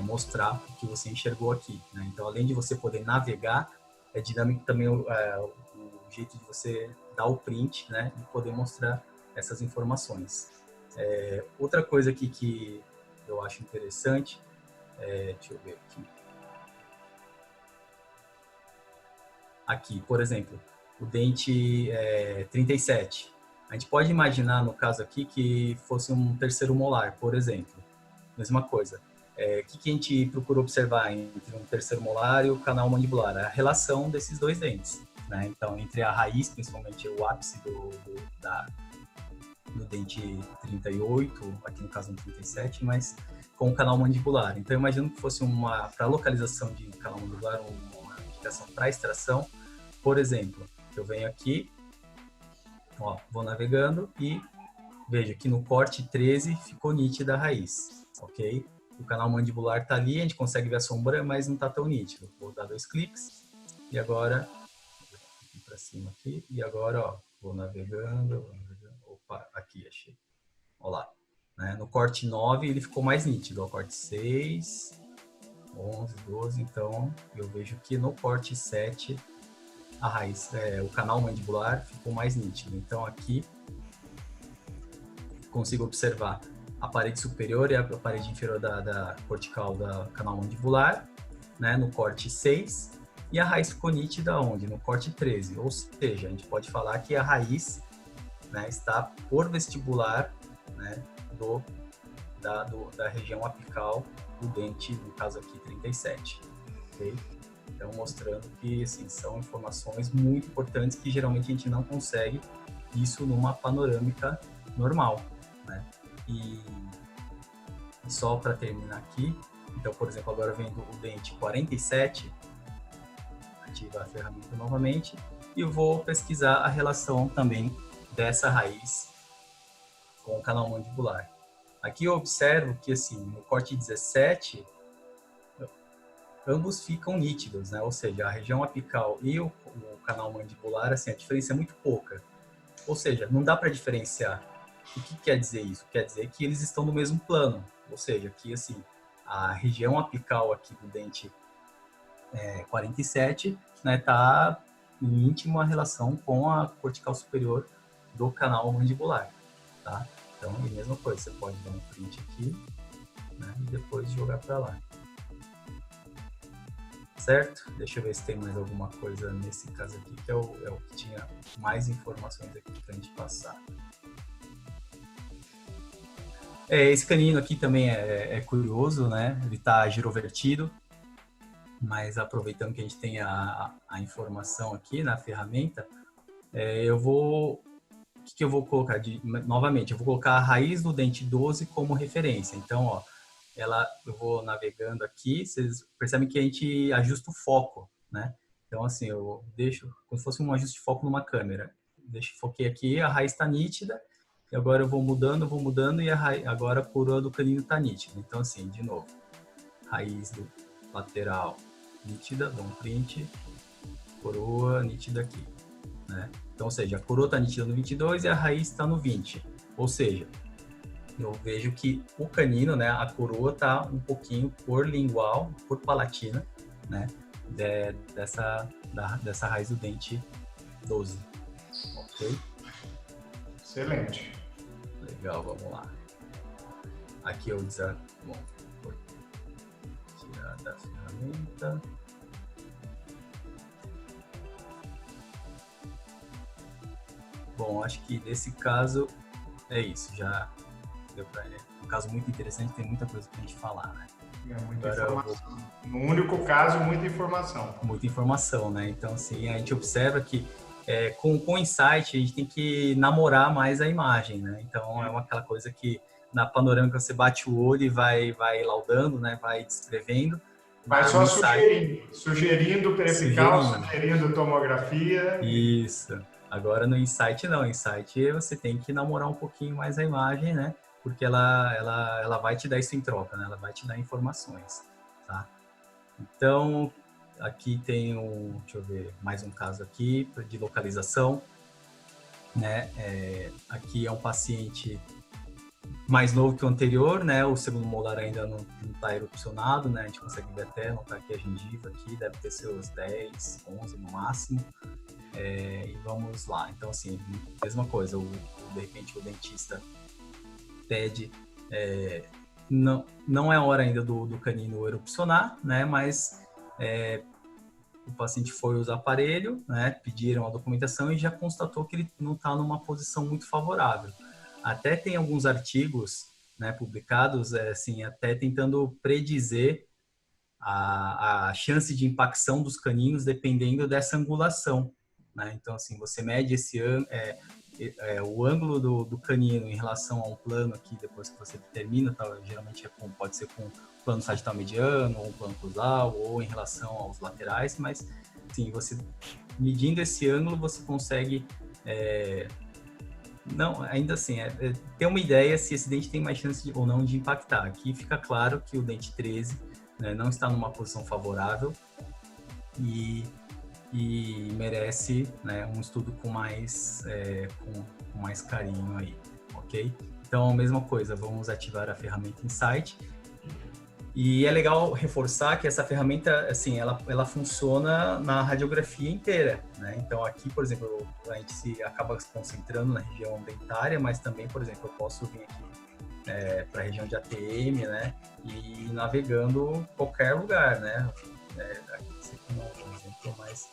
mostrar o que você enxergou aqui, né? Então, além de você poder navegar, é dinâmico também o jeito de você dar o print, né? E poder mostrar essas informações. Outra coisa aqui que eu acho interessante, deixa eu ver aqui. Aqui, por exemplo, o dente 37. A gente pode imaginar, no caso aqui, que fosse um terceiro molar, por exemplo. Mesma coisa. O que a gente procura observar entre um terceiro molar e o canal mandibular? A relação desses dois dentes, né? Então, entre a raiz, principalmente o ápice no dente 38, aqui no caso no 37, mas com o canal mandibular. Então, eu imagino que fosse para localização de canal mandibular, uma indicação para extração. Por exemplo, eu venho aqui, ó, vou navegando e vejo que no corte 13 ficou nítida a raiz, ok? O canal mandibular está ali, a gente consegue ver a sombra, mas não está tão nítido. Vou dar 2 cliques e agora, para cima aqui, e agora, ó, vou navegando, opa, aqui, achei. Olha lá, né? No corte 9 ele ficou mais nítido, ó, corte 6, 11, 12, então eu vejo que no corte 7 a raiz, o canal mandibular ficou mais nítido. Então aqui consigo observar a parede superior e a parede inferior da cortical da canal mandibular, né, no corte 6, e a raiz ficou nítida onde? No corte 13, ou seja, a gente pode falar que a raiz, né, está por vestibular, né, da região apical do dente, no caso aqui 37, ok? Então, mostrando que, assim, são informações muito importantes que geralmente a gente não consegue isso numa panorâmica normal, né? E só para terminar aqui, então, por exemplo, agora vendo o dente 47, ativar a ferramenta novamente e eu vou pesquisar a relação também dessa raiz com o canal mandibular. Aqui eu observo que, assim, no corte 17, ambos ficam nítidos, né? Ou seja, a região apical e o canal mandibular, assim, a diferença é muito pouca. Ou seja, não dá para diferenciar. O que quer dizer isso? Quer dizer que eles estão no mesmo plano. Ou seja, que, assim, a região apical aqui do dente 47, né, tá em íntima relação com a cortical superior do canal mandibular, tá? Então, é a mesma coisa, você pode dar um print aqui, né, e depois jogar para lá. Certo? Deixa eu ver se tem mais alguma coisa nesse caso aqui, que é o que tinha mais informações aqui para a gente passar. Esse canino aqui também é curioso, né? Ele está girovertido, mas aproveitando que a gente tem a informação aqui na ferramenta, o que eu vou colocar? Novamente, eu vou colocar a raiz do dente 12 como referência. Então, ó, eu vou navegando aqui, vocês percebem que a gente ajusta o foco, né? Então, assim, eu deixo como se fosse um ajuste de foco numa câmera. Foquei aqui, a raiz está nítida, e agora eu vou mudando, e agora a coroa do canino está nítida. Então, assim, de novo, raiz do lateral nítida, dou um print, coroa nítida aqui, né? Então, ou seja, a coroa está nítida no 22 e a raiz está no 20. Ou seja, eu vejo que o canino, né, a coroa está um pouquinho lingual, por palatina, né, dessa raiz do dente 12. Ok? Excelente. Legal, vamos lá. Aqui eu vou tirar da ferramenta. Bom, acho que nesse caso é isso, já deu para um caso muito interessante, tem muita coisa para a gente falar, né? Muita informação. No único caso, muita informação. Muita informação, né? Então, assim, a gente observa que com o insight a gente tem que namorar mais a imagem, né? Então, é aquela coisa que na panorâmica você bate o olho e vai laudando, né? Vai descrevendo. Vai só sugerindo periapical, sugerindo tomografia. Isso. Agora no Insight não, Insight você tem que namorar um pouquinho mais a imagem, né? Porque ela vai te dar isso em troca, né? Ela vai te dar informações, tá? Então, aqui tem deixa eu ver, mais um caso aqui de localização, né? Aqui é um paciente mais novo que o anterior, né? O segundo molar ainda não está erupcionado, né? A gente consegue ver até, notar aqui a gengiva aqui, deve ter seus 10, 11 no máximo. E vamos lá. Então, assim, mesma coisa, de repente o dentista pede, não é hora ainda do canino erupcionar, né? Mas o paciente foi usar aparelho, né? Pediram a documentação e já constatou que ele não está numa posição muito favorável. Até tem alguns artigos, né, publicados, assim, até tentando predizer a chance de impacção dos caninos dependendo dessa angulação, né? Então, assim, você mede o ângulo do canino em relação a um plano aqui, depois que você determina, tá, geralmente pode ser com plano sagital mediano, ou um plano cruzal, ou em relação aos laterais, mas sim, você medindo esse ângulo, você consegue não, ainda assim, ter uma ideia se esse dente tem mais chance ou não de impactar. Aqui fica claro que o dente 13, né, não está numa posição favorável e merece, né, um estudo com mais carinho aí, ok? Então, a mesma coisa, vamos ativar a ferramenta Insight. E é legal reforçar que essa ferramenta, assim, ela funciona na radiografia inteira, né? Então, aqui, por exemplo, a gente acaba se concentrando na região dentária, mas também, por exemplo, eu posso vir aqui para a região de ATM, né? E ir navegando qualquer lugar, né? Esse aqui não é um exemplo, mas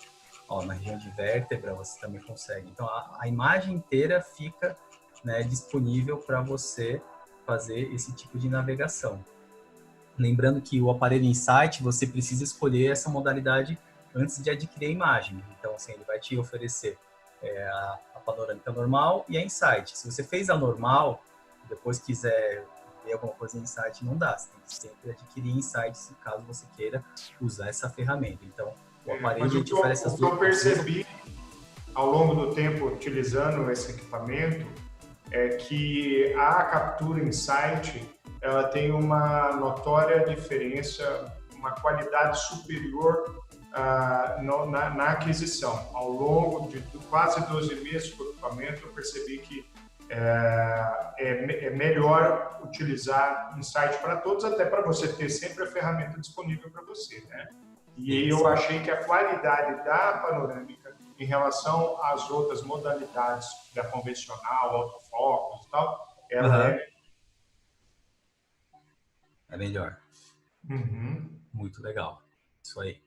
na região de vértebra você também consegue. Então, a imagem inteira fica, né, disponível para você fazer esse tipo de navegação. Lembrando que o aparelho Insight, você precisa escolher essa modalidade antes de adquirir a imagem. Então, assim, ele vai te oferecer a panorâmica normal e a Insight. Se você fez a normal, depois quiser ver alguma coisa em Insight, não dá. Você tem que sempre adquirir Insight, se caso você queira usar essa ferramenta. Então, o aparelho te oferece as duas. O que eu percebi ao longo do tempo utilizando esse equipamento é que a captura Insight ela tem uma notória diferença, uma qualidade superior na aquisição. Ao longo de quase 12 meses com o equipamento, eu percebi que é melhor utilizar Insight para todos, até para você ter sempre a ferramenta disponível para você, né? E eu achei que a qualidade da panorâmica em relação às outras modalidades da convencional, autofocus e tal, ela é melhor. Uhum. Muito legal. Isso aí.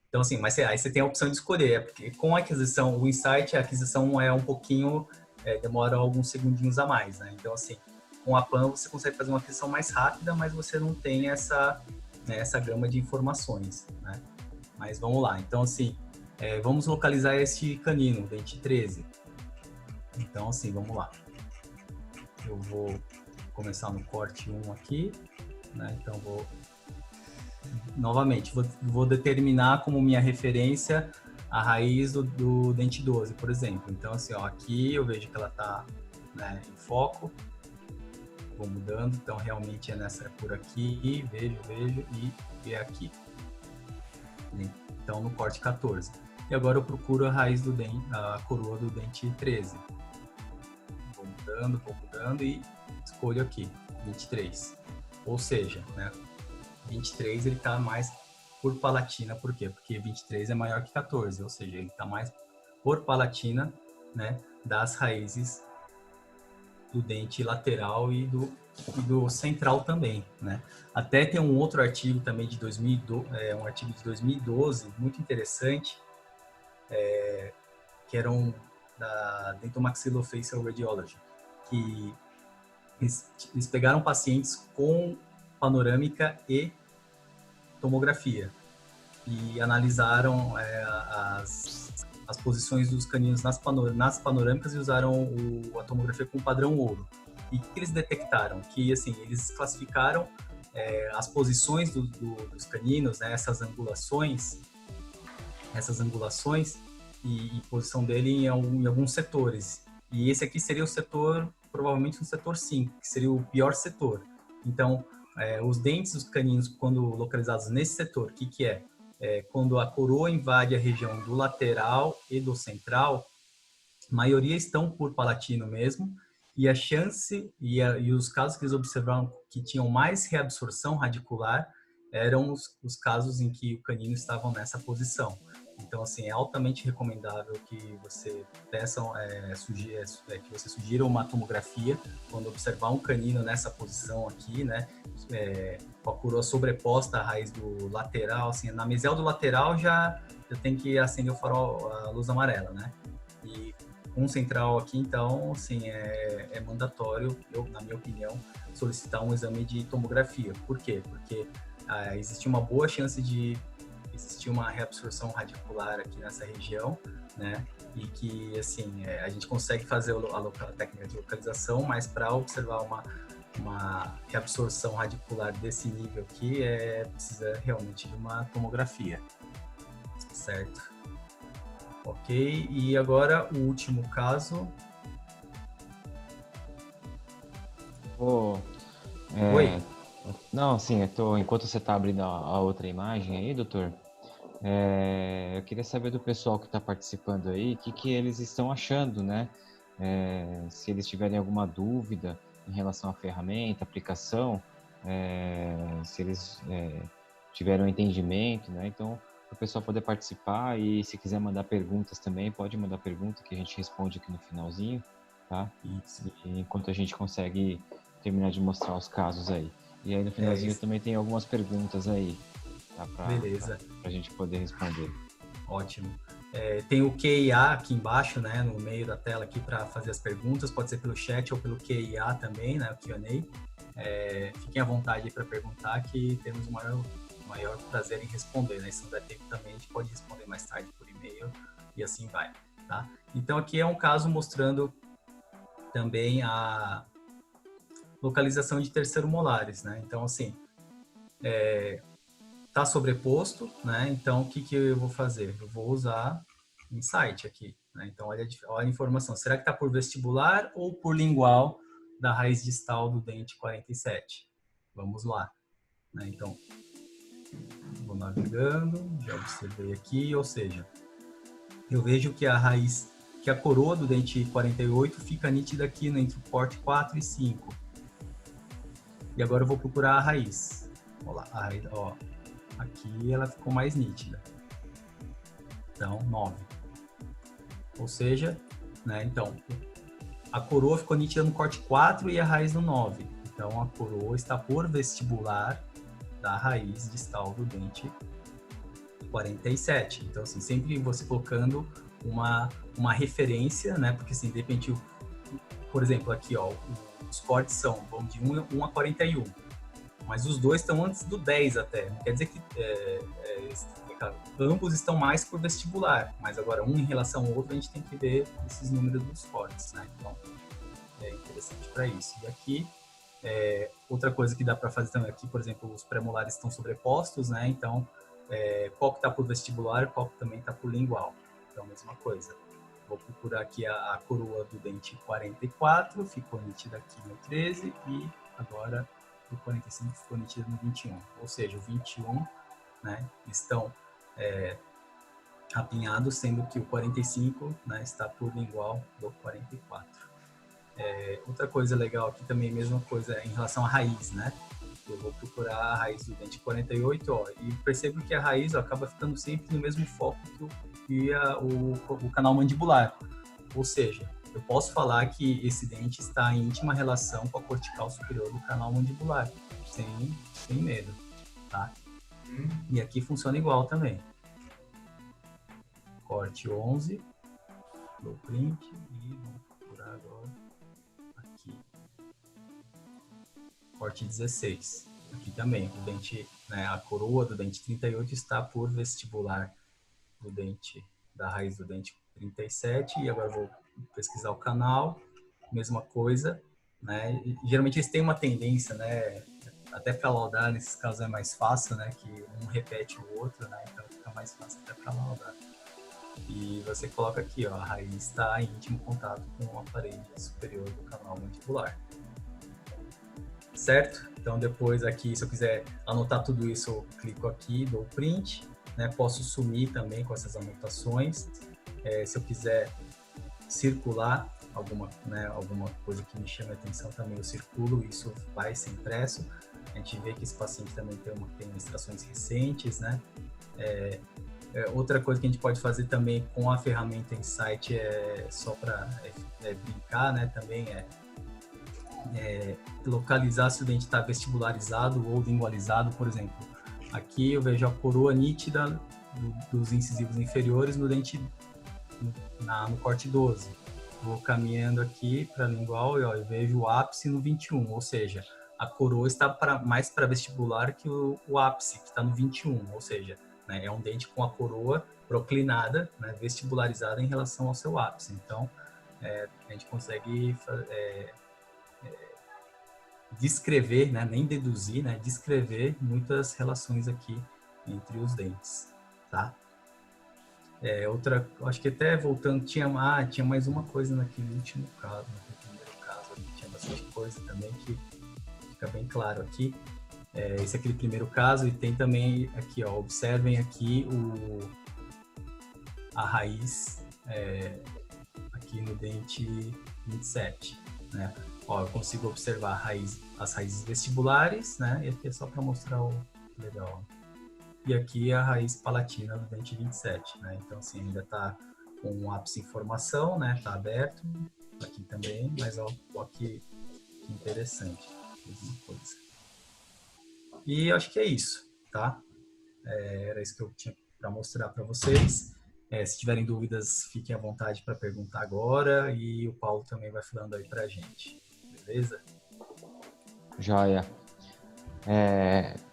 Então, assim, mas aí você tem a opção de escolher, porque com a aquisição, o Insight, a aquisição é um pouquinho, demora alguns segundinhos a mais, né? Então, assim, com a Plan você consegue fazer uma aquisição mais rápida, mas você não tem essa gama de informações, né? Mas vamos lá. Então, assim, vamos localizar esse canino, dente 13. Então, assim, vamos lá. Eu vou começar no corte 1 aqui, né? Então, novamente, vou determinar como minha referência a raiz do dente 12, por exemplo. Então, assim, aqui eu vejo que ela está, né, em foco. Vou mudando, então realmente é por aqui, vejo e é aqui. Então, no corte 14. E agora eu procuro a raiz do dente, a coroa do dente 13. Vou mudando e escolho aqui, 23. Ou seja, né, 23 ele está mais por palatina, por quê? Porque 23 é maior que 14, ou seja, ele está mais por palatina, né, das raízes do dente lateral e do central também, né? Até tem um outro artigo também de 2012, um artigo de 2012 muito interessante, que era da Dentomaxillofacial Radiology, que eles pegaram pacientes com panorâmica e tomografia e analisaram as posições dos caninos nas panorâmicas e usaram a tomografia com padrão ouro. E o que eles detectaram? Que, assim, eles classificaram as posições dos caninos, né, essas angulações e posição dele em alguns setores. E esse aqui seria o setor, provavelmente o setor 5, que seria o pior setor. Então, os dentes dos caninos, quando localizados nesse setor, o que é? Quando a coroa invade a região do lateral e do central, a maioria estão por palatino mesmo, e a chance e os casos que eles observaram que tinham mais reabsorção radicular eram os casos em que o canino estava nessa posição. Então, assim, é altamente recomendável que você que você sugira uma tomografia quando observar um canino nessa posição aqui, né, com a coroa sobreposta à raiz do lateral, assim, na mesial do lateral já tem que acender o farol, a luz amarela, né? E com o central aqui, então, assim, é mandatório, na minha opinião, solicitar um exame de tomografia. Por quê? Porque existe uma boa chance de existia uma reabsorção radicular aqui nessa região, né? E que, assim, a gente consegue fazer a técnica de localização, mas para observar uma reabsorção radicular desse nível aqui, precisa realmente de uma tomografia, certo? Ok, e agora o último caso. Oi? Não, sim, enquanto você está abrindo a outra imagem aí, doutor, eu queria saber do pessoal que está participando aí, o que eles estão achando, né? Se eles tiverem alguma dúvida em relação à ferramenta, aplicação, se eles tiveram entendimento, né? Então, para o pessoal poder participar e se quiser mandar perguntas também, pode mandar pergunta que a gente responde aqui no finalzinho, tá? E enquanto a gente consegue terminar de mostrar os casos aí. E aí no finalzinho também tem algumas perguntas aí, tá? Beleza. Pra gente poder responder. Ótimo. Tem o QIA aqui embaixo, né, no meio da tela aqui para fazer as perguntas, pode ser pelo chat ou pelo QIA também, né, o Q&A. Fiquem à vontade para perguntar que temos o maior prazer em responder, né? Se não der tempo também, a gente pode responder mais tarde por e-mail e assim vai, tá? Então aqui é um caso mostrando também a localização de terceiro molares, né? Então assim, tá sobreposto, né? Então o que eu vou fazer? Eu vou usar Insight aqui, né? Então olha a informação. Será que está por vestibular ou por lingual da raiz distal do dente 47? Vamos lá, né? Então vou navegando, já observei aqui, ou seja, eu vejo que a coroa do dente 48 fica nítida aqui entre o corte 4 e 5. E agora eu vou procurar a raiz. Olha lá, a raiz, ó, aqui ela ficou mais nítida. Então, 9. Ou seja, né, então, a coroa ficou nítida no corte 4 e a raiz no 9. Então, a coroa está por vestibular da raiz distal do dente 47. Então, assim, sempre você colocando uma referência, né? Porque, assim, de repente, por exemplo, aqui, ó, os cortes vão de 1 a 41. Mas os dois estão antes do 10 até. Não quer dizer que ambos estão mais por vestibular. Mas agora, um em relação ao outro, a gente tem que ver esses números dos cortes, né? Então, é interessante para isso. E aqui, outra coisa que dá para fazer também aqui, por exemplo, os premolares estão sobrepostos, né? Então, qual que está por vestibular e qual que também está por lingual. Então, mesma coisa. Vou procurar aqui a coroa do dente 44, ficou nítida aqui no 13 e agora o 45 ficou nítida no 21. Ou seja, o 21, né, estão apinhados, sendo que o 45, né, está por lingual do 44. Outra coisa legal aqui também, mesma coisa em relação à raiz, né? Eu vou procurar a raiz do dente 48, ó, e percebo que a raiz acaba ficando sempre no mesmo foco que o canal mandibular. Ou seja, eu posso falar que esse dente está em íntima relação com a cortical superior do canal mandibular, sem medo, tá? E aqui funciona igual também. Corte 11, dou print e vamos procurar agora aqui. Corte 16. Aqui também, o dente, né, a coroa do dente 38 está por vestibular do dente, da raiz do dente 37. E agora vou pesquisar o canal, mesma coisa, né? E, geralmente eles têm uma tendência, né? Até para laudar, nesses casos é mais fácil, né? Que um repete o outro, né? Então fica mais fácil até para laudar. E você coloca aqui, ó, a raiz está em íntimo contato com a parede superior do canal mandibular. Certo? Então depois aqui, se eu quiser anotar tudo isso, eu clico aqui, dou print, né? Posso sumir também com essas anotações. Se eu quiser circular alguma coisa que me chame a atenção também, eu circulo, isso vai ser impresso. A gente vê que esse paciente também tem extrações recentes, né? Outra coisa que a gente pode fazer também com a ferramenta Insight só para brincar, né? Também localizar se o dente está vestibularizado ou lingualizado, por exemplo. Aqui eu vejo a coroa nítida dos incisivos inferiores no dente no corte 12. Vou caminhando aqui para lingual e ó, eu vejo o ápice no 21, ou seja, a coroa está mais para vestibular que o ápice, que está no 21, ou seja, né? É um dente com a coroa proclinada, né? Vestibularizada em relação ao seu ápice. Então, a gente consegue descrever, né? Nem deduzir, né? Descrever muitas relações aqui entre os dentes, tá? Acho que até voltando, tinha mais uma coisa naquele último caso, naquele primeiro caso, ali, tinha bastante coisa também que fica bem claro aqui. Esse é aquele primeiro caso, e tem também aqui, ó, observem aqui a raiz aqui no dente 27, né? Ó, eu consigo observar as raízes vestibulares, né? E aqui é só para mostrar o legal. E aqui a raiz palatina do dente 27, né? Então, assim, ainda está com um ápice em formação, né? Está aberto, aqui também, mas ó que interessante, mesma coisa. E acho que é isso, tá? Era isso que eu tinha para mostrar para vocês. Se tiverem dúvidas, fiquem à vontade para perguntar agora, e o Paulo também vai falando aí para a gente, beleza? Joia.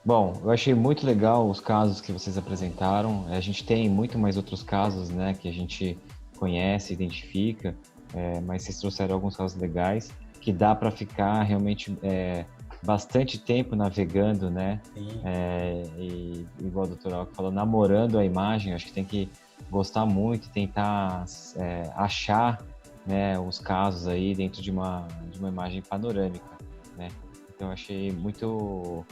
Bom, eu achei muito legal os casos que vocês apresentaram. A gente tem muito mais outros casos, né, que a gente conhece, identifica, mas vocês trouxeram alguns casos legais que dá para ficar realmente bastante tempo navegando, né? E igual o doutor Alck falou, namorando a imagem. Acho que tem que gostar muito, tentar achar, né, os casos aí dentro de uma imagem panorâmica, né? Então, eu achei muito,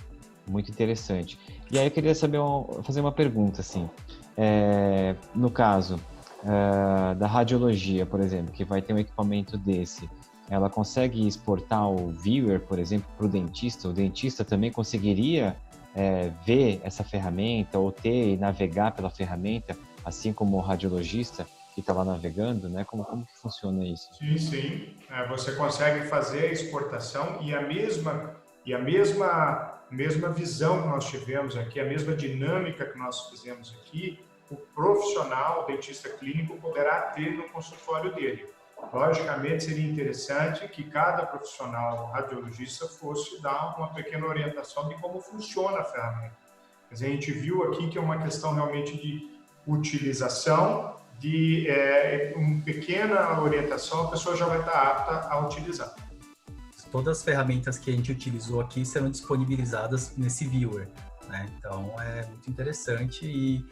muito interessante. E aí, eu queria fazer uma pergunta, assim. No caso da radiologia, por exemplo, que vai ter um equipamento desse, ela consegue exportar o viewer, por exemplo, para o dentista? O dentista também conseguiria ver essa ferramenta ou ter e navegar pela ferramenta, assim como o radiologista que está lá navegando, né? Como que funciona isso? Sim. Você consegue fazer a exportação e a mesma visão que nós tivemos aqui, a mesma dinâmica que nós fizemos aqui, o profissional, o dentista clínico, poderá ter no consultório dele. Logicamente, seria interessante que cada profissional radiologista fosse dar uma pequena orientação de como funciona a ferramenta. Mas a gente viu aqui que é uma questão realmente de utilização, de uma pequena orientação, a pessoa já vai estar apta a utilizar. Todas as ferramentas que a gente utilizou aqui serão disponibilizadas nesse viewer, né? Então, é muito interessante e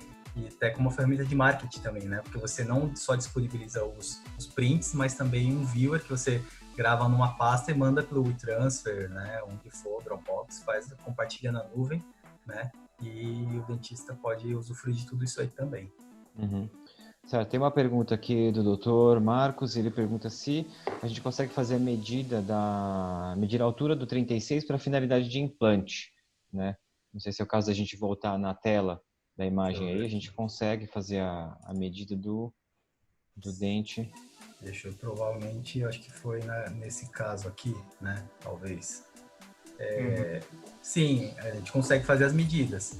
até como uma ferramenta de marketing também, né? Porque você não só disponibiliza os prints, mas também um viewer que você grava numa pasta e manda pelo WeTransfer, né? Onde for, Dropbox, compartilha na nuvem, né? E o dentista pode usufruir de tudo isso aí também. Uhum. Certo, tem uma pergunta aqui do Dr. Marcos. Ele pergunta se a gente consegue fazer medir a altura do 36 para finalidade de implante, né? Não sei se é o caso da gente voltar na tela da imagem aí, a gente consegue fazer a medida do dente. Provavelmente, eu acho que foi nesse caso aqui, né? Talvez. Sim, a gente consegue fazer as medidas.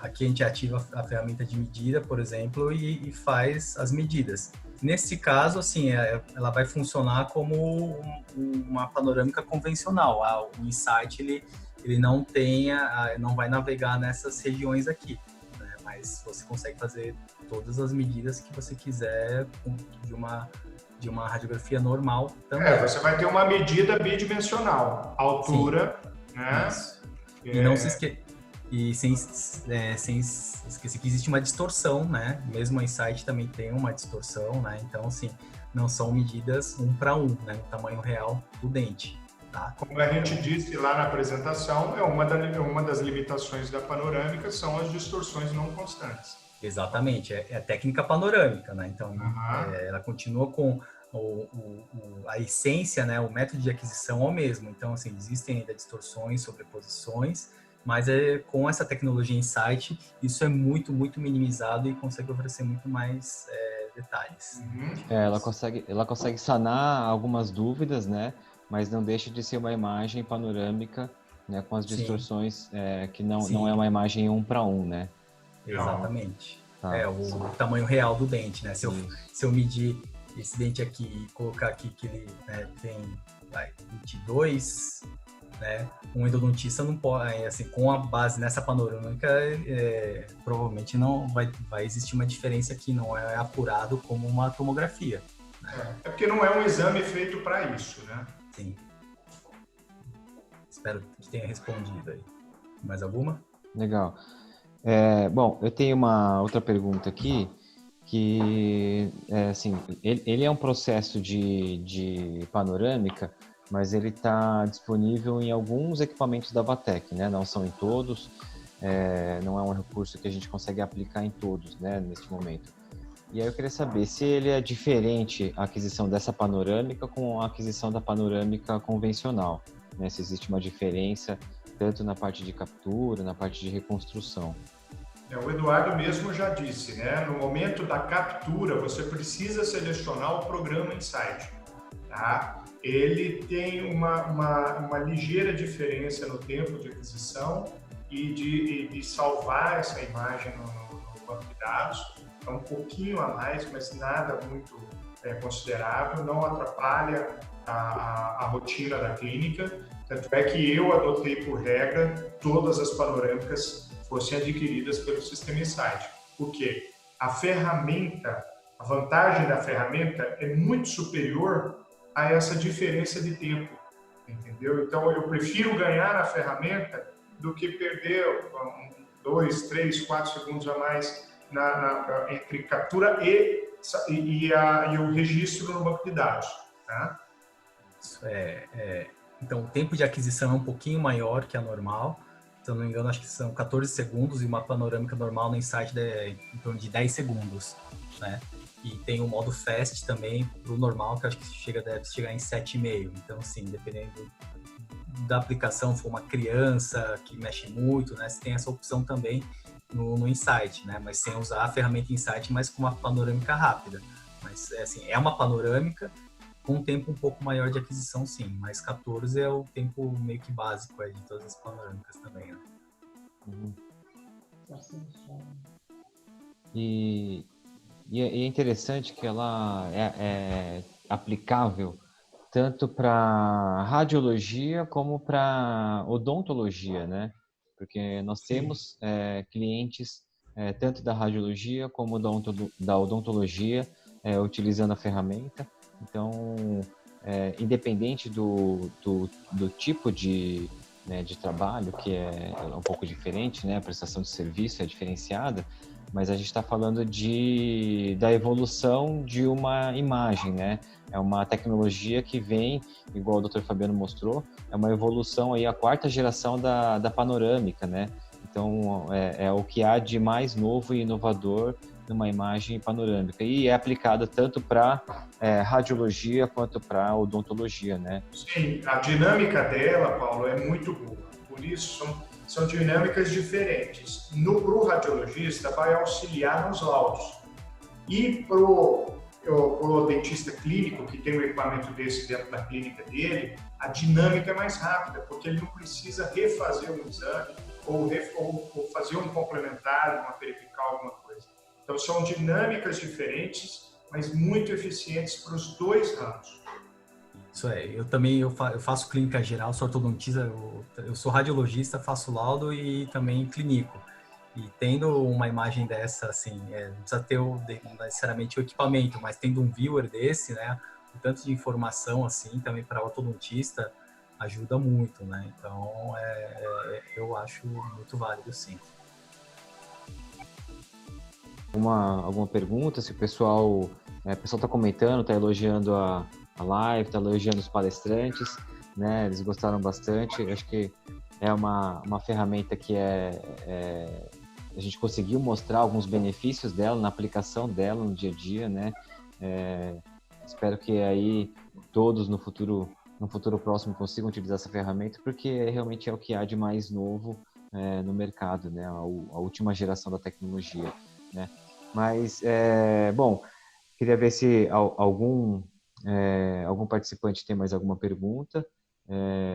Aqui a gente ativa a ferramenta de medida, por exemplo, e faz as medidas. Nesse caso, assim, ela vai funcionar como uma panorâmica convencional. O Insight, ele não vai navegar nessas regiões aqui, né? Mas você consegue fazer todas as medidas que você quiser de uma radiografia normal também. Você vai ter uma medida bidimensional, altura, sim, né? Isso. E não se esqueça. E sem esquecer que existe uma distorção, né? Mesmo a Insight também tem uma distorção, né? Então, assim, não são medidas 1 para 1, né? No tamanho real do dente, tá? Como a gente disse lá na apresentação, uma das limitações da panorâmica são as distorções não constantes. Exatamente, é a técnica panorâmica, né? Então, ela continua com a essência, né? O método de aquisição é o mesmo. Então, assim, existem ainda distorções, sobreposições, mas com essa tecnologia Insight, isso é muito, muito minimizado e consegue oferecer muito mais detalhes. Ela consegue sanar algumas dúvidas, né? Mas não deixa de ser uma imagem panorâmica, né? Com as distorções que não é uma imagem 1 para 1, né? Exatamente. O tamanho real do dente, né? Se eu medir esse dente aqui e colocar aqui que ele tem 22 né? Um endodontista não pode, assim, com a base nessa panorâmica, provavelmente não vai existir uma diferença que não é apurado como uma tomografia. Né? É porque não é um exame feito para isso, né? Sim. Espero que tenha respondido aí. Mais alguma? Legal. Bom, eu tenho uma outra pergunta aqui, que, assim, ele é um processo de panorâmica, mas ele está disponível em alguns equipamentos da Vatec, né? Não são em todos, não é um recurso que a gente consegue aplicar em todos, né, neste momento. E aí eu queria saber se ele é diferente a aquisição dessa panorâmica com a aquisição da panorâmica convencional, né? Se existe uma diferença tanto na parte de captura, na parte de reconstrução. O Eduardo mesmo já disse, né? No momento da captura, você precisa selecionar o programa Insight, tá? Ele tem uma ligeira diferença no tempo de aquisição e de salvar essa imagem no banco de dados. É um pouquinho a mais, mas nada muito considerável, não atrapalha a rotina da clínica. Tanto é que eu adotei por regra todas as panorâmicas fossem adquiridas pelo Sistema Insight. Por quê? A vantagem da ferramenta é muito superior a essa diferença de tempo, entendeu? Então, eu prefiro ganhar na ferramenta do que perder 2, 3, 4 segundos a mais entre captura e o registro no banco de dados. Tá? Isso então, o tempo de aquisição é um pouquinho maior que a normal. Se eu não me engano, acho que são 14 segundos e uma panorâmica normal no Insight em torno de 10 segundos, né? E tem o modo Fast também para o normal, que acho que deve chegar em 7,5. Então, assim, dependendo da aplicação, for uma criança que mexe muito, né? Você tem essa opção também no Insight, né? Mas sem usar a ferramenta Insight, mas com uma panorâmica rápida. Mas, assim, é uma panorâmica com um tempo um pouco maior de aquisição, sim. Mas 14 é o tempo meio que básico aí de todas as panorâmicas também, né? Uhum. E é interessante que ela é aplicável tanto para radiologia como para odontologia, né? Porque nós temos clientes tanto da radiologia como da odontologia utilizando a ferramenta. Então, independente do tipo de trabalho, que é um pouco diferente, né? A prestação de serviço é diferenciada, mas a gente está falando da evolução de uma imagem, né? É uma tecnologia que vem, igual o Dr. Fabiano mostrou, é uma evolução aí, a 4ª geração da panorâmica, né? Então, é o que há de mais novo e inovador numa imagem panorâmica. E é aplicada tanto para radiologia quanto para odontologia, né? Sim, a dinâmica dela, Paulo, é muito boa. Por isso, são dinâmicas diferentes. Pro radiologista, vai auxiliar nos laudos. E pro dentista clínico, que tem um equipamento desse dentro da clínica dele, a dinâmica é mais rápida, porque ele não precisa refazer um exame ou fazer um complementar, uma verificar alguma coisa. Então, são dinâmicas diferentes, mas muito eficientes para os dois ramos. Isso eu também eu faço clínica geral, sou ortodontista, eu sou radiologista, faço laudo e também clínico. E tendo uma imagem dessa, assim, não precisa ter necessariamente o equipamento, mas tendo um viewer desse, né, o tanto de informação, assim, também para ortodontista, ajuda muito, né? Então, eu acho muito válido, sim. Alguma pergunta? Se o pessoal está comentando, está elogiando a live, está elogiando os palestrantes, né? Eles gostaram bastante. Eu acho que é uma ferramenta que a gente conseguiu mostrar alguns benefícios dela, na aplicação dela no dia a dia, né? Espero que aí todos no futuro próximo consigam utilizar essa ferramenta, porque realmente é o que há de mais novo no mercado, né? A última geração da tecnologia, né? Mas, bom, queria ver se algum participante tem mais alguma pergunta.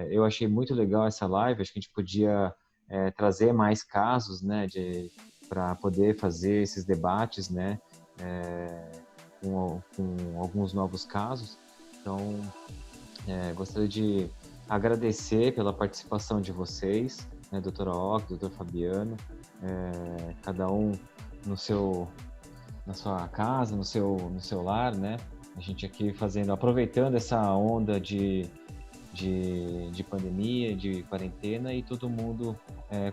Eu achei muito legal essa live, acho que a gente podia trazer mais casos, né, para poder fazer esses debates, né, com alguns novos casos. Então, gostaria de agradecer pela participação de vocês, né, doutora Ock, doutor Fabiano, cada um na sua casa, no seu lar, né? A gente aqui aproveitando essa onda de pandemia, de quarentena e todo mundo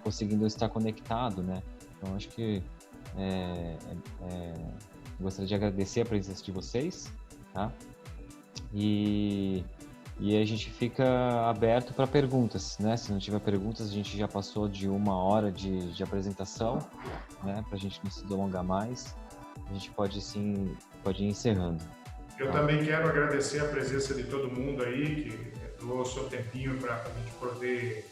conseguindo estar conectado, né? Então, acho que gostaria de agradecer a presença de vocês, tá? E a gente fica aberto para perguntas, né? Se não tiver perguntas, a gente já passou de 1 hora de apresentação, né? Para a gente não se delongar mais, a gente pode ir encerrando. Eu também quero agradecer a presença de todo mundo aí que doou o seu tempinho para a gente poder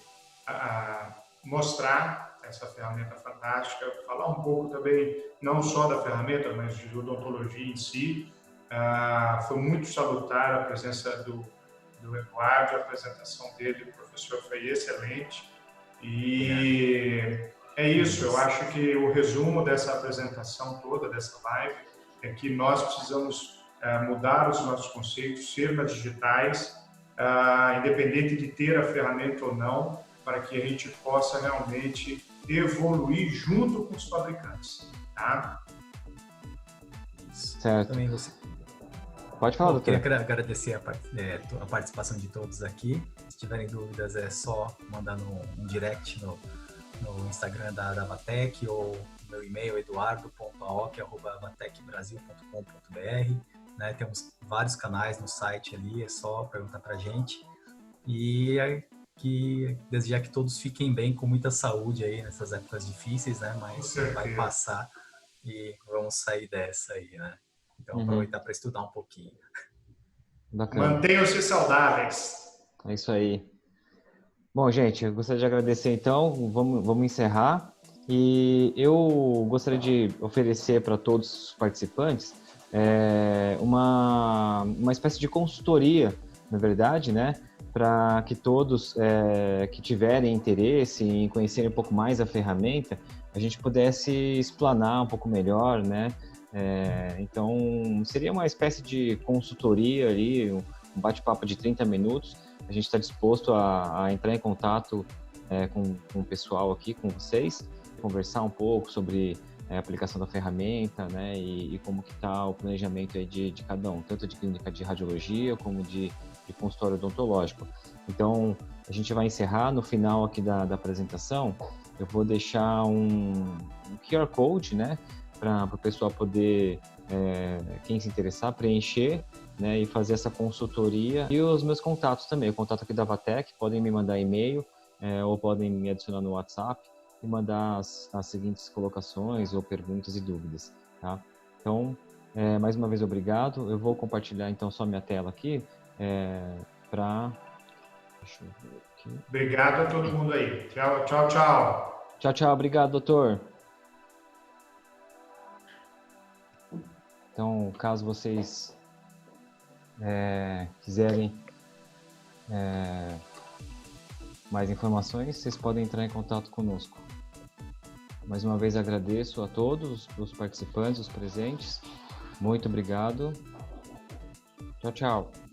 mostrar essa ferramenta fantástica, falar um pouco também, não só da ferramenta, mas de odontologia em si. Foi muito salutar a presença do Eduardo, a apresentação dele, o professor foi excelente. E é isso, eu acho que o resumo dessa apresentação toda, dessa live, é que nós precisamos mudar os nossos conceitos, ser mais digitais, independente de ter a ferramenta ou não, para que a gente possa realmente evoluir junto com os fabricantes. Tá? Certo. Também você. Pode falar, doutor. Eu queria agradecer a participação de todos aqui. Se tiverem dúvidas, é só mandar um direct no Instagram da Vatec ou meu e-mail eduardo.aoc@vatecbrasil.com.br. Né? Temos vários canais no site ali, é só perguntar pra gente. E desejar que todos fiquem bem, com muita saúde aí nessas épocas difíceis, né? Mas vai passar e vamos sair dessa aí, né? Então, aproveitar para estudar um pouquinho. Bacana. Mantenham-se saudáveis. É isso aí. Bom, gente, eu gostaria de agradecer então, vamos encerrar. E eu gostaria de oferecer para todos os participantes uma espécie de consultoria, na verdade, né? Para que todos que tiverem interesse em conhecerem um pouco mais a ferramenta, a gente pudesse explanar um pouco melhor, né? Então, seria uma espécie de consultoria ali, um bate-papo de 30 minutos. A gente está disposto a entrar em contato com o pessoal aqui, com vocês, conversar um pouco sobre a aplicação da ferramenta, né? E como que está o planejamento aí de cada um, tanto de clínica de radiologia como de consultório odontológico. Então, a gente vai encerrar no final aqui da apresentação. Eu vou deixar um QR Code, né? Para o pessoal poder, quem se interessar, preencher, né, e fazer essa consultoria. E os meus contatos também, o contato aqui da Vatec, podem me mandar e-mail ou podem me adicionar no WhatsApp e mandar as seguintes colocações ou perguntas e dúvidas, tá? Então, mais uma vez, obrigado. Eu vou compartilhar, então, só minha tela aqui para... Deixa eu ver aqui. Obrigado a todo mundo aí. Tchau, tchau, tchau. Tchau, tchau. Obrigado, doutor. Então, caso vocês quiserem mais informações, vocês podem entrar em contato conosco. Mais uma vez agradeço a todos os participantes, os presentes. Muito obrigado. Tchau, tchau.